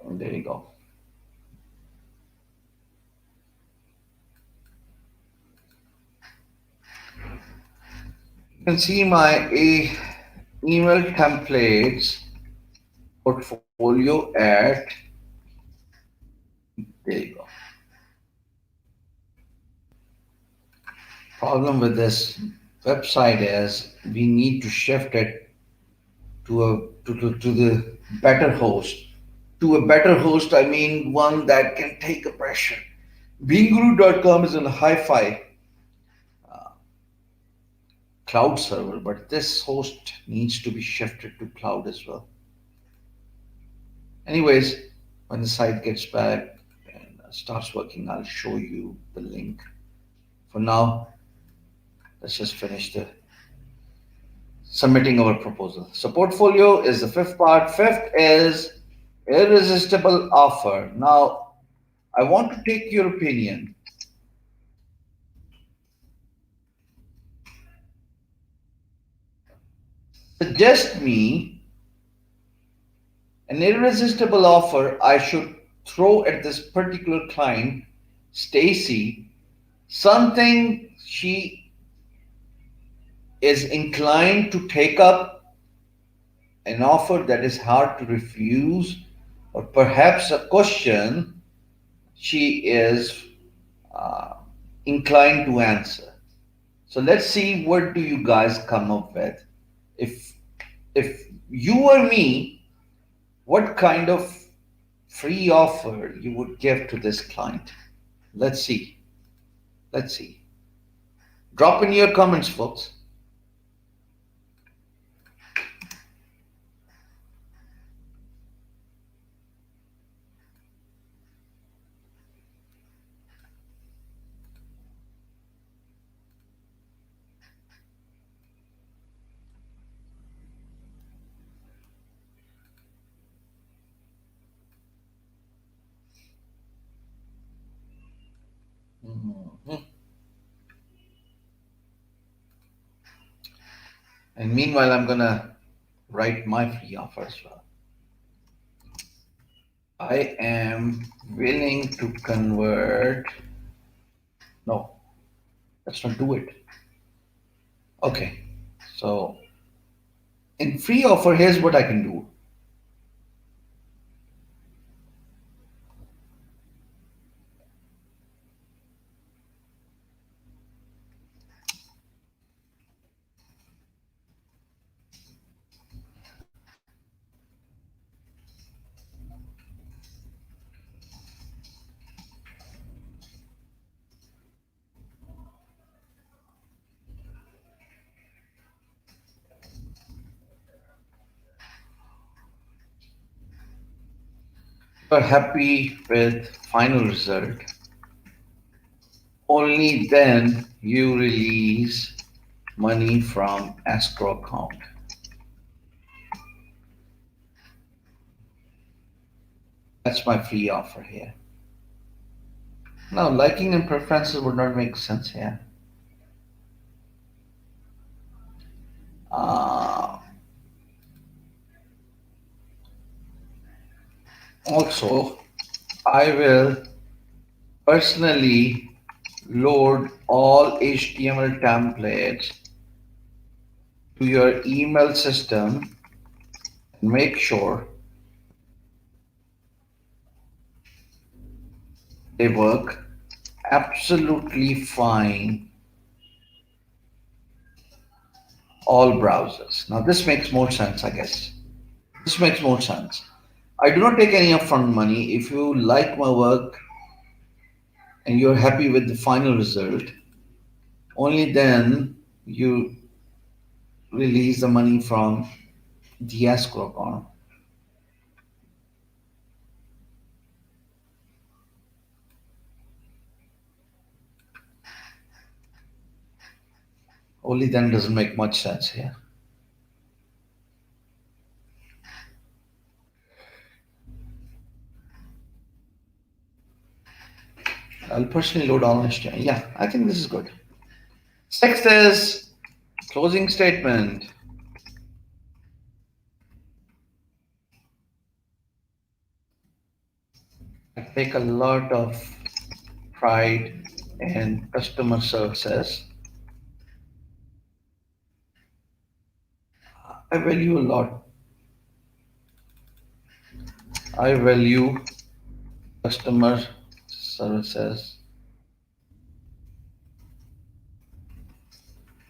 There you go. You can see my email templates portfolio at, there you go. Problem with this website is we need to shift it to the better host. To a better host, I mean one that can take a pressure. Beinguru.com is a hi-fi cloud server, but this host needs to be shifted to cloud as well. Anyways, when the site gets back and starts working, I'll show you the link. For now, let's just finish the submitting our proposal. So portfolio is the fifth part. Fifth is irresistible offer. Now, I want to take your opinion. Suggest me an irresistible offer I should throw at this particular client, Stacy, something she is inclined to take up, an offer that is hard to refuse, or perhaps a question she is uh, inclined to answer. So let's see what do you guys come up with. If if you or me, what kind of free offer you would give to this client? Let's see. Let's see. Drop in your comments, folks. Mhm. And meanwhile, I'm gonna write my free offer as well. I am willing to convert. No, let's not do it. Okay. So in free offer, here's what I can do. You're happy with final result. Only then you release money from escrow account. That's my free offer here. Now, liking and preferences would not make sense here. Uh, Also, I will personally load all HTML templates to your email system and make sure they work absolutely fine all browsers. Now, this makes more sense, I guess. This makes more sense. I do not take any upfront money. If you like my work and you're happy with the final result, only then you release the money from the escrow account. Only then doesn't make much sense here. I'll personally load all HTML. Yeah, I think this is good. Sixth is closing statement. I take a lot of pride in customer services. I value a lot. I value customer services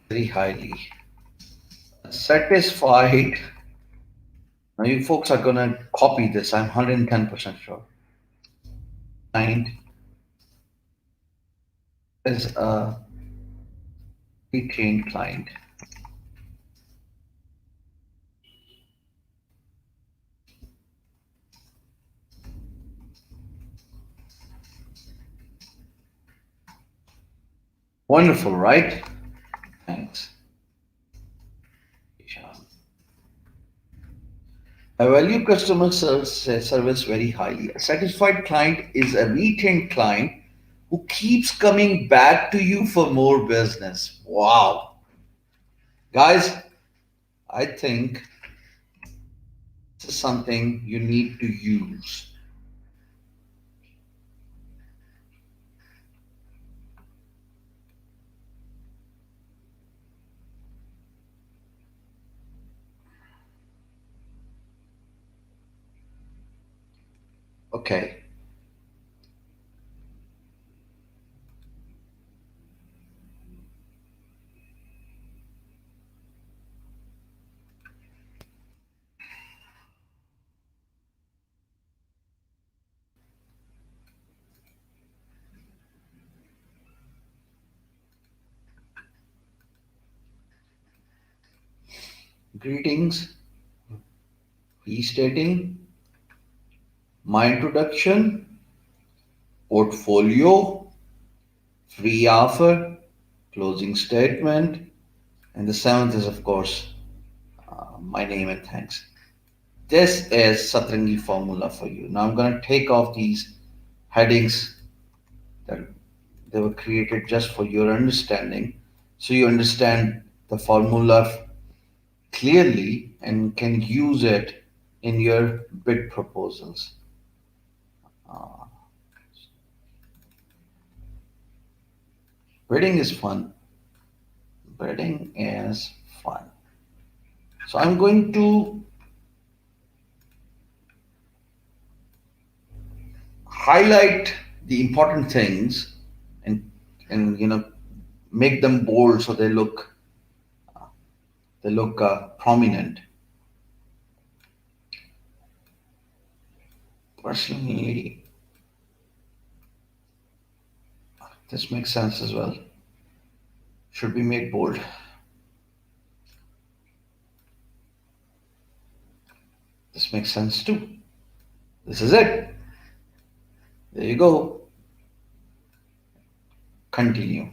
very highly. Satisfied. Now, you folks are going to copy this, I'm 110% sure. Kind as a retained client. Wonderful, right? Thanks, Ishan. I value customer service very highly. A satisfied client is a retained client who keeps coming back to you for more business. Wow. Guys, I think this is something you need to use. Okay. Greetings. Restating my introduction, portfolio, free offer, closing statement, and the seventh is, of course, my name and thanks. This is Satrangi formula for you. Now I'm going to take off these headings that they were created just for your understanding, so you understand the formula clearly and can use it in your bid proposals. Uh, bidding is fun. Bidding is fun. So I'm going to highlight the important things and make them bold so they look prominent. Personally, this makes sense as well. Should be made bold. This makes sense too. This is it. There you go. Continue.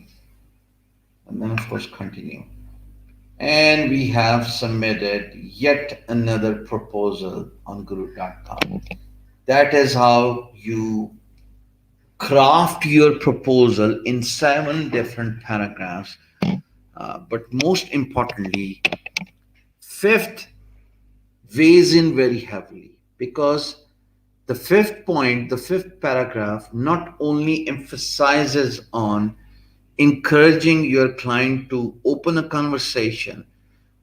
And then, of course, continue. And we have submitted yet another proposal on guru.com. That is how you craft your proposal in 7 different paragraphs. But most importantly, fifth weighs in very heavily because the fifth point, the fifth paragraph, not only emphasizes on encouraging your client to open a conversation,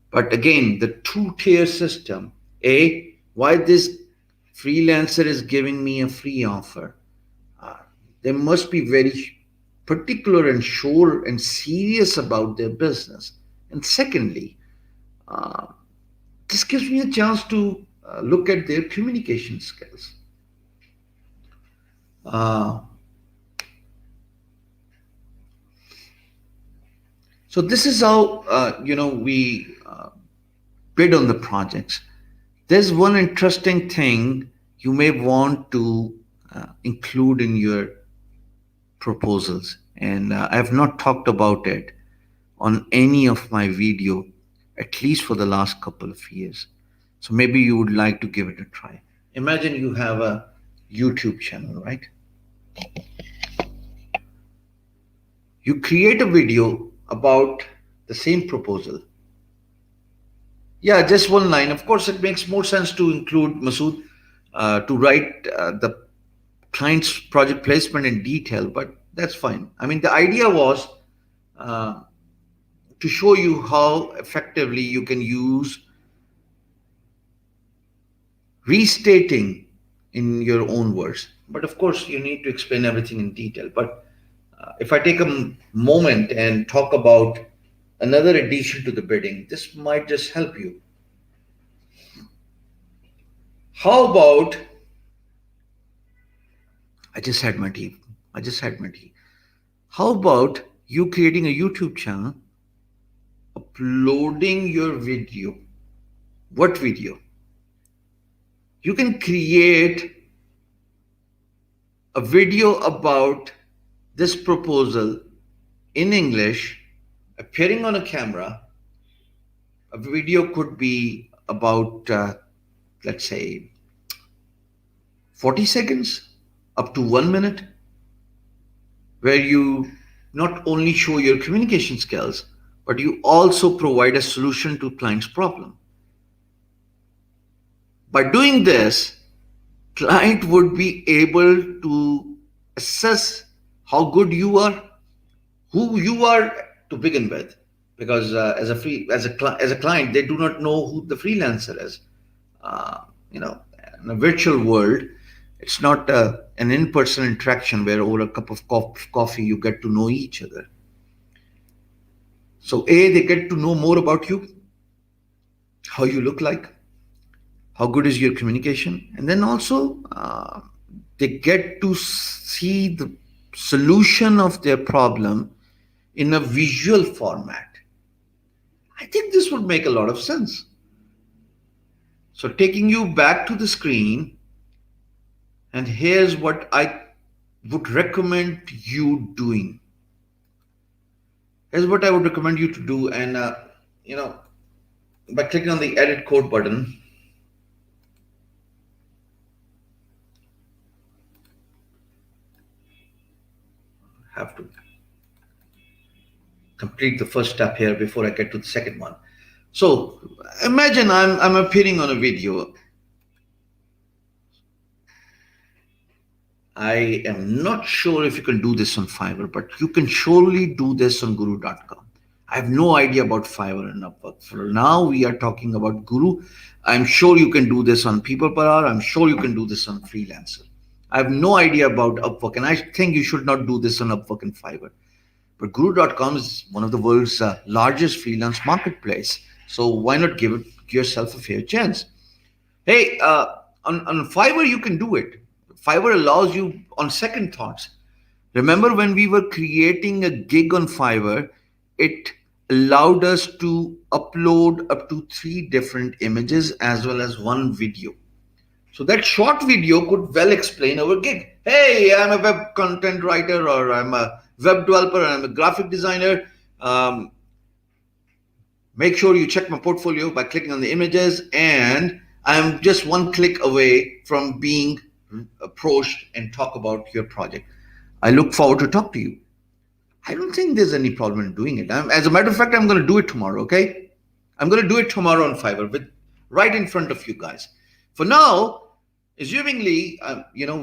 but again, the two-tier system. A, why this freelancer is giving me a free offer. Uh, they must be very particular and sure and serious about their business. And secondly, uh, this gives me a chance to look at their communication skills. Uh, so this is how we bid on the projects. There's one interesting thing you may want to include in your proposals, and I have not talked about it on any of my video, at least for the last couple of years. So maybe you would like to give it a try. Imagine you have a YouTube channel, right? You create a video about the same proposal. Yeah, just one line. Of course, it makes more sense to include Masood to write the client's project placement in detail, but that's fine. I mean, the idea was uh, to show you how effectively you can use restating in your own words. But of course, you need to explain everything in detail. But if I take a moment and talk about another addition to the bidding, this might just help you. How about I just had my tea. I just had my tea. How about you creating a YouTube channel, uploading your video? What video? You can create a video about this proposal in English, appearing on a camera. A video could be about, let's say, 40 seconds up to 1 minute, where you not only show your communication skills, but you also provide a solution to client's problem. By doing this, client would be able to assess how good you are, who you are to begin with, because as a client, they do not know who the freelancer is. Uh, in a virtual world, it's not an in-person interaction where over a cup of coffee you get to know each other. So they get to know more about you, how you look like, how good is your communication, and then also they get to see the solution of their problem in a visual format. I think this would make a lot of sense. So taking you back to the screen, and here's what I would recommend you doing. Here's what I would recommend you to do, and by clicking on the edit code button, have to complete the first step here before I get to the second one. So imagine I'm appearing on a video. I am not sure if you can do this on Fiverr, but you can surely do this on Guru.com. I have no idea about Fiverr and Upwork. For now, we are talking about Guru. I'm sure you can do this on PeoplePerHour. I'm sure you can do this on Freelancer. I have no idea about Upwork, and I think you should not do this on Upwork and Fiverr. But Guru.com is one of the world's largest freelance marketplace. So why not give yourself a fair chance? Hey, on Fiverr, you can do it. Fiverr allows you on second thoughts. Remember when we were creating a gig on Fiverr, it allowed us to upload up to 3 different images as well as 1 video. So that short video could well explain our gig. Hey, I'm a web content writer, or I'm a web developer, or I'm a graphic designer. Make sure you check my portfolio by clicking on the images, and I'm just 1 click away from being approached and talk about your project. I look forward to talk to you. I don't think there's any problem in doing it. As a matter of fact, I'm going to do it tomorrow, okay? I'm going to do it tomorrow on Fiverr, right in front of you guys. For now, assumingly,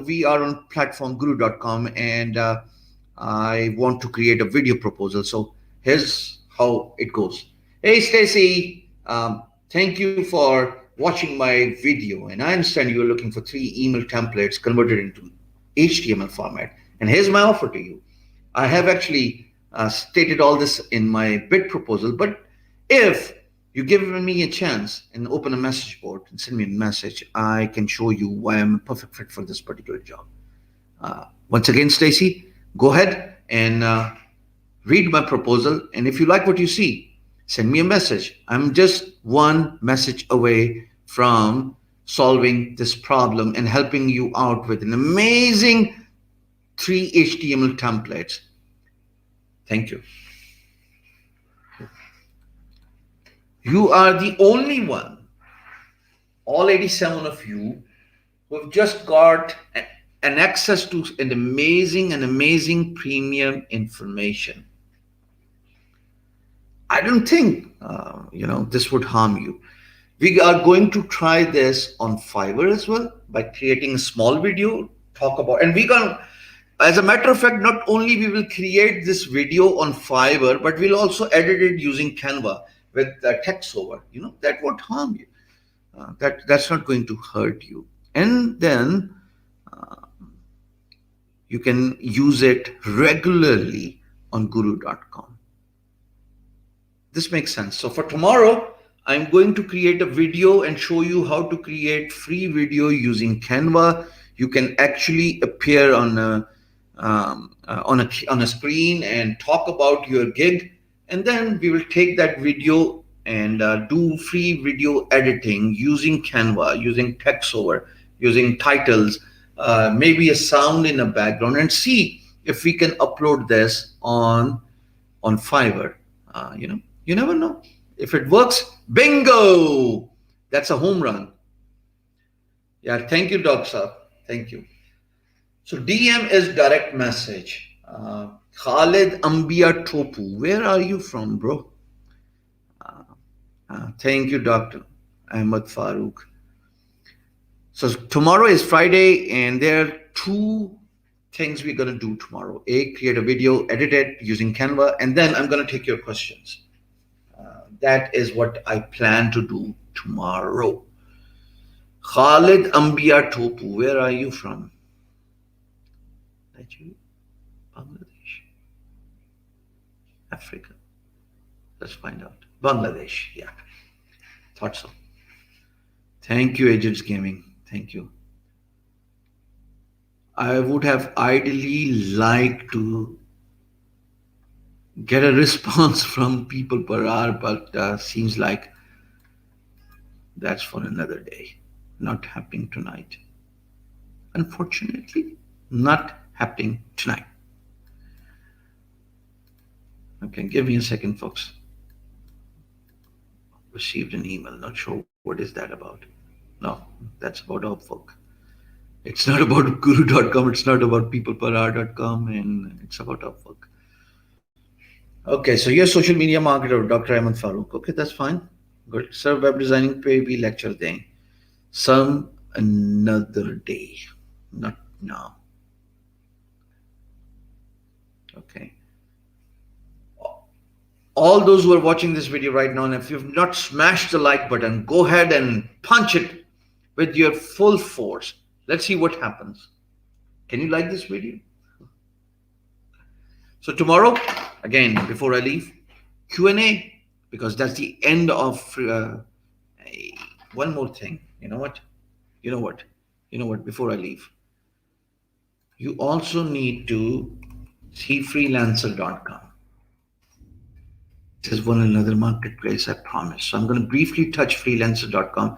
we are on platform Guru.com, and I want to create a video proposal. So here's how it goes. Hey, Stacy, thank you for watching my video, and I understand you're looking for 3 email templates converted into HTML format. And here's my offer to you. I have actually stated all this in my bid proposal, but if you give me a chance and open a message board and send me a message, I can show you why I'm a perfect fit for this particular job. Once again, Stacy, go ahead and read my proposal. And if you like what you see, send me a message. I'm just 1 message away from solving this problem and helping you out with an amazing 3 HTML templates. Thank you. You are the only one, all 87 of you, who have just got an access to an amazing premium information. I don't think this would harm you. We are going to try this on Fiverr as well by creating a small video, talk about, and as a matter of fact, not only we will create this video on Fiverr, but we'll also edit it using Canva with text over. That won't harm you. That's not going to hurt you. And then you can use it regularly on Guru.com. This makes sense. So for tomorrow, I'm going to create a video and show you how to create free video using Canva. You can actually appear on on a screen and talk about your gig, and then we will take that video and do free video editing using Canva, using text over, using titles, maybe a sound in the background, and see if we can upload this on Fiverr. You never know. If it works, bingo! That's a home run. Yeah, thank you, Doc Sir. Thank you. So DM is direct message. Khalid Ambia Topu, where are you from, bro? Thank you, Dr. Ahmad Farooq. So tomorrow is Friday, and there are two things we're going to do tomorrow. A, create a video, edit it using Canva, and then I'm going to take your questions. That is what I plan to do tomorrow. Khalid Ambia Topu, where are you from? Nigeria, Bangladesh, Africa. Let's find out. Bangladesh, yeah. Thought so. Thank you, Agents Gaming. Thank you. I would have ideally liked to get a response from people per hour, but seems like that's for another day. Not happening tonight. Unfortunately, not happening tonight. Okay, give me a second, folks. Received an email. Not sure what is that about. No, that's about Upwork. It's not about guru.com, it's not about peopleperhour.com, and it's about Upwork. Okay, so you're a social media marketer, Dr. Ahmed Farooq. Okay, that's fine. Good. Sir, web designing पे भी lecture दें. Some another day, not now. Okay. All those who are watching this video right now, and if you've not smashed the like button, go ahead and punch it with your full force. Let's see what happens. Can you like this video? So tomorrow, again, before I leave, Q&A, because that's the end of one more thing. You know what? Before I leave, you also need to see freelancer.com. This is one another marketplace, I promise. So I'm going to briefly touch freelancer.com.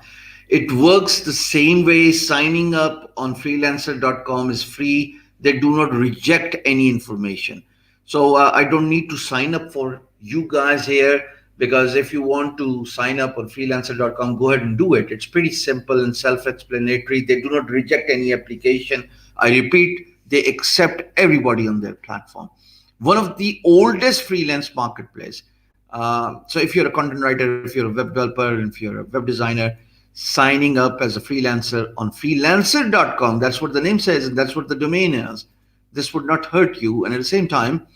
It works the same way. Signing up on freelancer.com is free. They do not reject any information. So I don't need to sign up for you guys here, because if you want to sign up on freelancer.com, go ahead and do it. It's pretty simple and self-explanatory. They do not reject any application. I repeat, they accept everybody on their platform. One of the oldest freelance marketplace. So if you're a content writer, if you're a web developer, if you're a web designer, signing up as a freelancer on freelancer.com, that's what the name says, and that's what the domain is. This would not hurt you, and at the same time,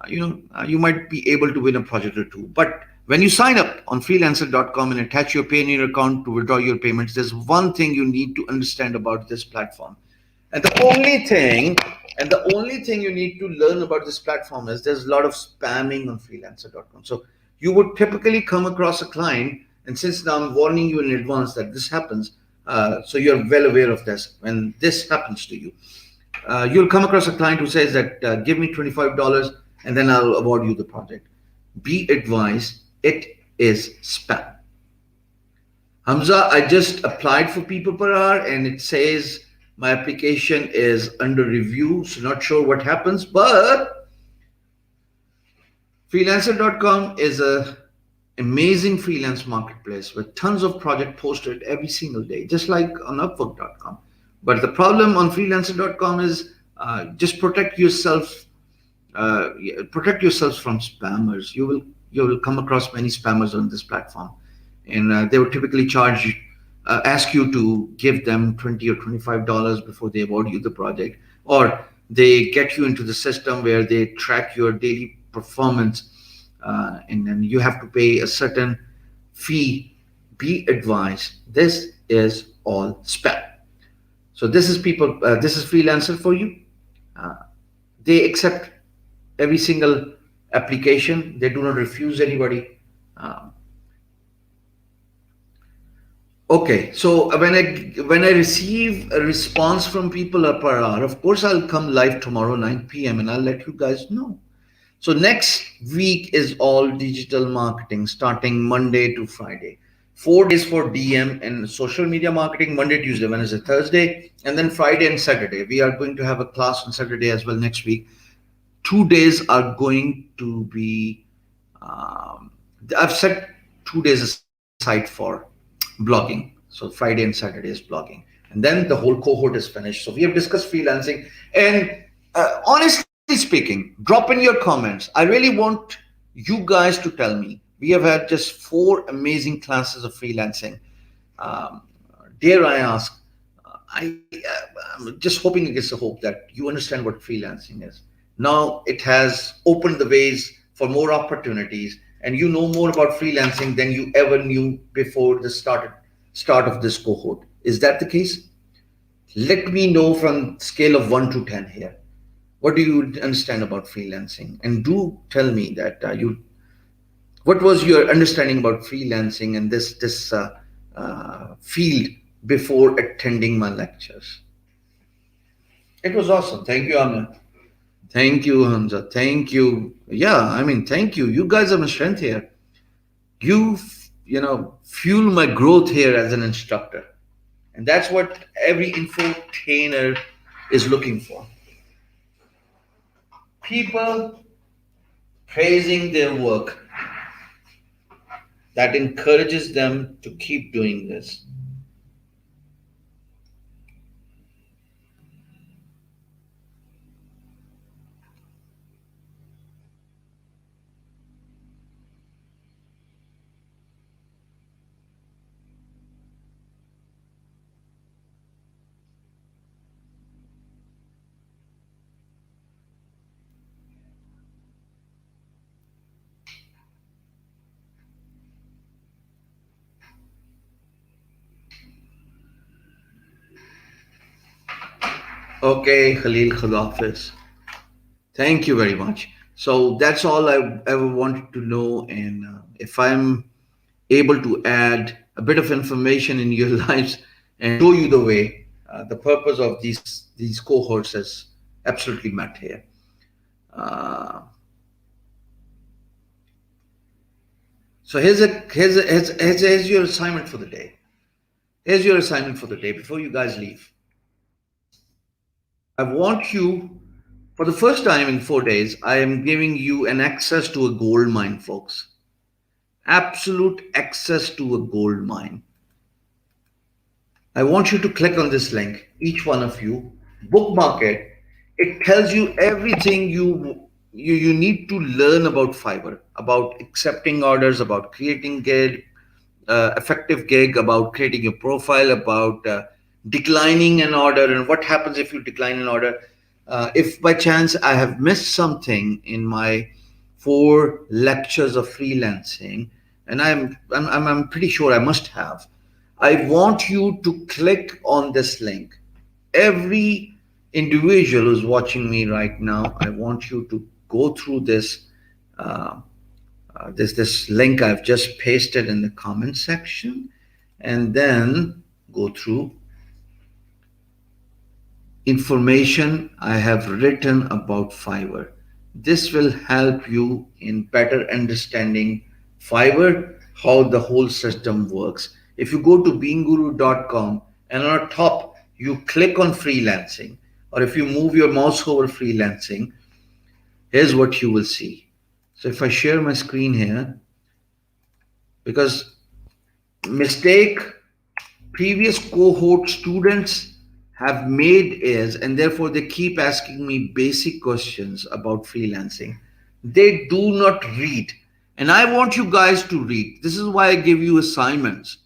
you might be able to win a project or two. But when you sign up on freelancer.com and attach your Payoneer account to withdraw your payments, there's one thing you need to understand about this platform. And the only thing you need to learn about this platform is there's a lot of spamming on freelancer.com. So you would typically come across a client, and since now I'm warning you in advance that this happens, so you're well aware of this. When this happens to you, you'll come across a client who says that give me $25 and then I'll award you the project. Be advised, it is spam. Hamza, I just applied for PeoplePerHour and it says my application is under review, so not sure what happens, but freelancer.com is a amazing freelance marketplace with tons of project posted every single day, just like on upwork.com. But the problem on freelancer.com is just protect yourself. Protect yourselves from spammers. You will come across many spammers on this platform, and they will typically ask you to give them $20 or $25 before they award you the project, or they get you into the system where they track your daily performance, and then you have to pay a certain fee. Be advised, this is all spam. So this is freelancer for you. They accept every single application. They do not refuse anybody. Okay, so when I receive a response from people per hour, of course I'll come live tomorrow 9 p.m. and I'll let you guys know. So next week is all digital marketing starting Monday to Friday. 4 days for DM and social media marketing, Monday, Tuesday, Wednesday, Thursday, and then Friday and Saturday. We are going to have a class on Saturday as well next week. 2 days are going to be, um, I've set 2 days aside for blogging. So Friday and Saturday is blogging. And then the whole cohort is finished. So we have discussed freelancing. And honestly speaking, drop in your comments. I really want you guys to tell me. We have had just 4 amazing classes of freelancing. Um, dare I ask, I'm just hoping against the hope that you understand what freelancing is. Now it has opened the ways for more opportunities, and you know more about freelancing than you ever knew before the start of this cohort. Is that the case? Let me know from scale of 1 to 10 here. What do you understand about freelancing? And do tell me that you what was your understanding about freelancing and this field before attending my lectures? It was awesome. Thank you, Ahmed. Thank you, Hamza. Thank you. Yeah, I mean, thank you. You guys are my strength here. Fuel my growth here as an instructor. And that's what every infotainer is looking for. People praising their work that encourages them to keep doing this. Okay, Khalil Khadafis. Thank you very much. So that's all I ever wanted to know. And if I'm able to add a bit of information in your lives and show you the way, the purpose of these cohorts is absolutely met here. Uh, so here's your assignment for the day. Here's your assignment for the day before you guys leave. I want you, for the first time in 4 days, I am giving you an access to a gold mine, folks. Absolute access to a gold mine. I want you to click on this link, each one of you, bookmark it. It tells you everything you need to learn about Fiverr, about accepting orders, about creating effective gig, about creating your profile, about declining an order, and what happens if you decline an order. If by chance I have missed something in my 4 lectures of freelancing, and I'm pretty sure I must have, I want you to click on this link. Every individual who's watching me right now, I want you to go through uh, this link I've just pasted in the comment section, and then go through information I have written about Fiverr. This will help you in better understanding Fiverr, how the whole system works. If you go to beangguru.com and on top you click on freelancing, or if you move your mouse over freelancing, here's what you will see. So if I share my screen here, because mistake previous cohort students have made is, and therefore they keep asking me basic questions about freelancing, they do not read. And I want you guys to read. This is why I give you assignments.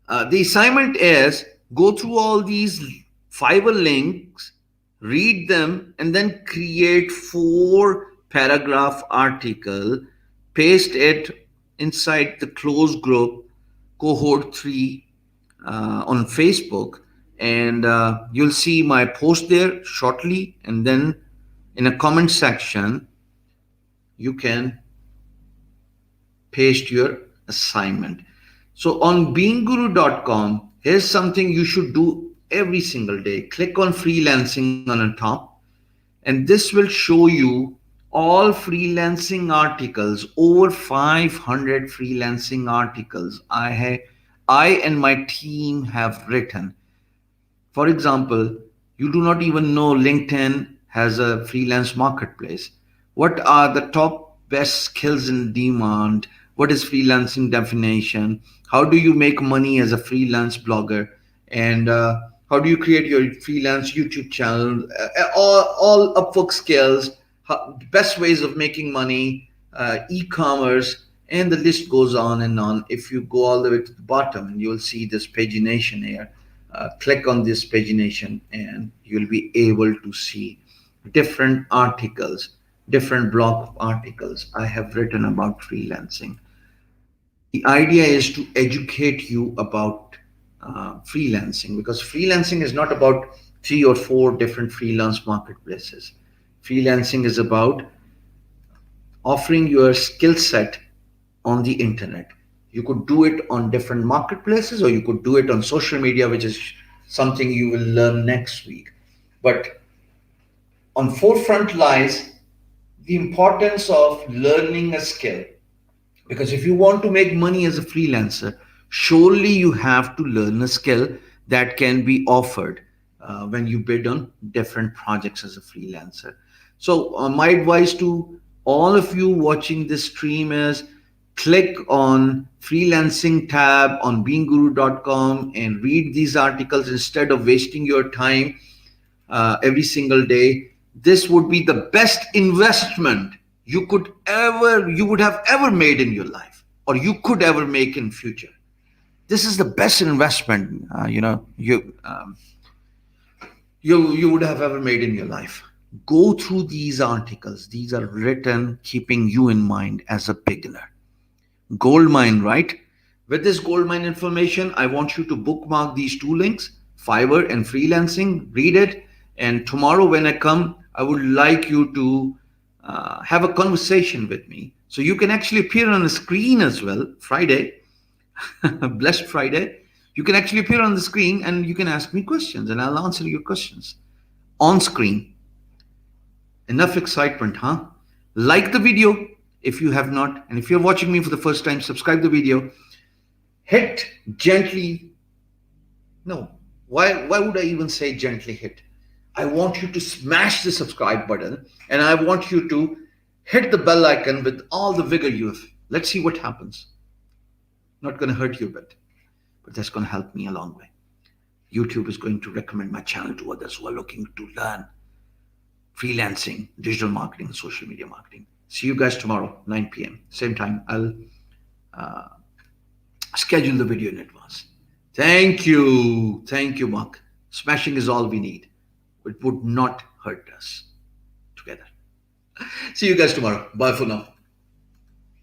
The assignment is go through all these Fiverr links, read them, and then create 4 paragraph article, paste it inside the closed group cohort 3 on Facebook, and you'll see my post there shortly. And then in a comment section, you can paste your assignment. So on beingguru.com, here's something you should do every single day. Click on freelancing on the top, and this will show you all freelancing articles, over 500 freelancing articles I and my team have written. For example, you do not even know LinkedIn has a freelance marketplace. What are the top best skills in demand? What is freelancing definition? How do you make money as a freelance blogger? And how do you create your freelance YouTube channel? All Upwork skills, best ways of making money, e-commerce, and the list goes on and on. If you go all the way to the bottom, you will see this pagination here. Click on this pagination and you'll be able to see different articles, different blog articles I have written about freelancing. The idea is to educate you about freelancing, because freelancing is not about three or four different freelance marketplaces. Freelancing is about offering your skill set on the internet. You could do it on different marketplaces, or you could do it on social media, which is something you will learn next week. But on forefront lies the importance of learning a skill, because if you want to make money as a freelancer, surely you have to learn a skill that can be offered when you bid on different projects as a freelancer. So my advice to all of you watching this stream is, click on freelancing tab on beingguru.com and read these articles instead of wasting your time every single day. This would be the best investment you would have ever made in your life, or you could ever make in future. This is the best investment you would have ever made in your life. Go through these articles. These are written keeping you in mind as a beginner. Gold mine, right? With this gold mine information, I want you to bookmark these two links, Fiverr and freelancing. Read it, and tomorrow when I come, I would like you to have a conversation with me. So you can actually appear on the screen as well. Friday, blessed Friday, you can actually appear on the screen and you can ask me questions, and I'll answer your questions on screen. Enough excitement, huh? Like the video if you have not, and if you're watching me for the first time, subscribe the video. Hit gently. No, why would I even say gently hit? I want you to smash the subscribe button, and I want you to hit the bell icon with all the vigor you have. Let's see what happens. Not going to hurt you a bit, but that's going to help me a long way. YouTube is going to recommend my channel to others who are looking to learn freelancing, digital marketing, and social media marketing. See you guys tomorrow, 9 p.m. Same time. I'll schedule the video in advance. Thank you. Thank you, Mark. Smashing is all we need. It would not hurt us together. See you guys tomorrow. Bye for now.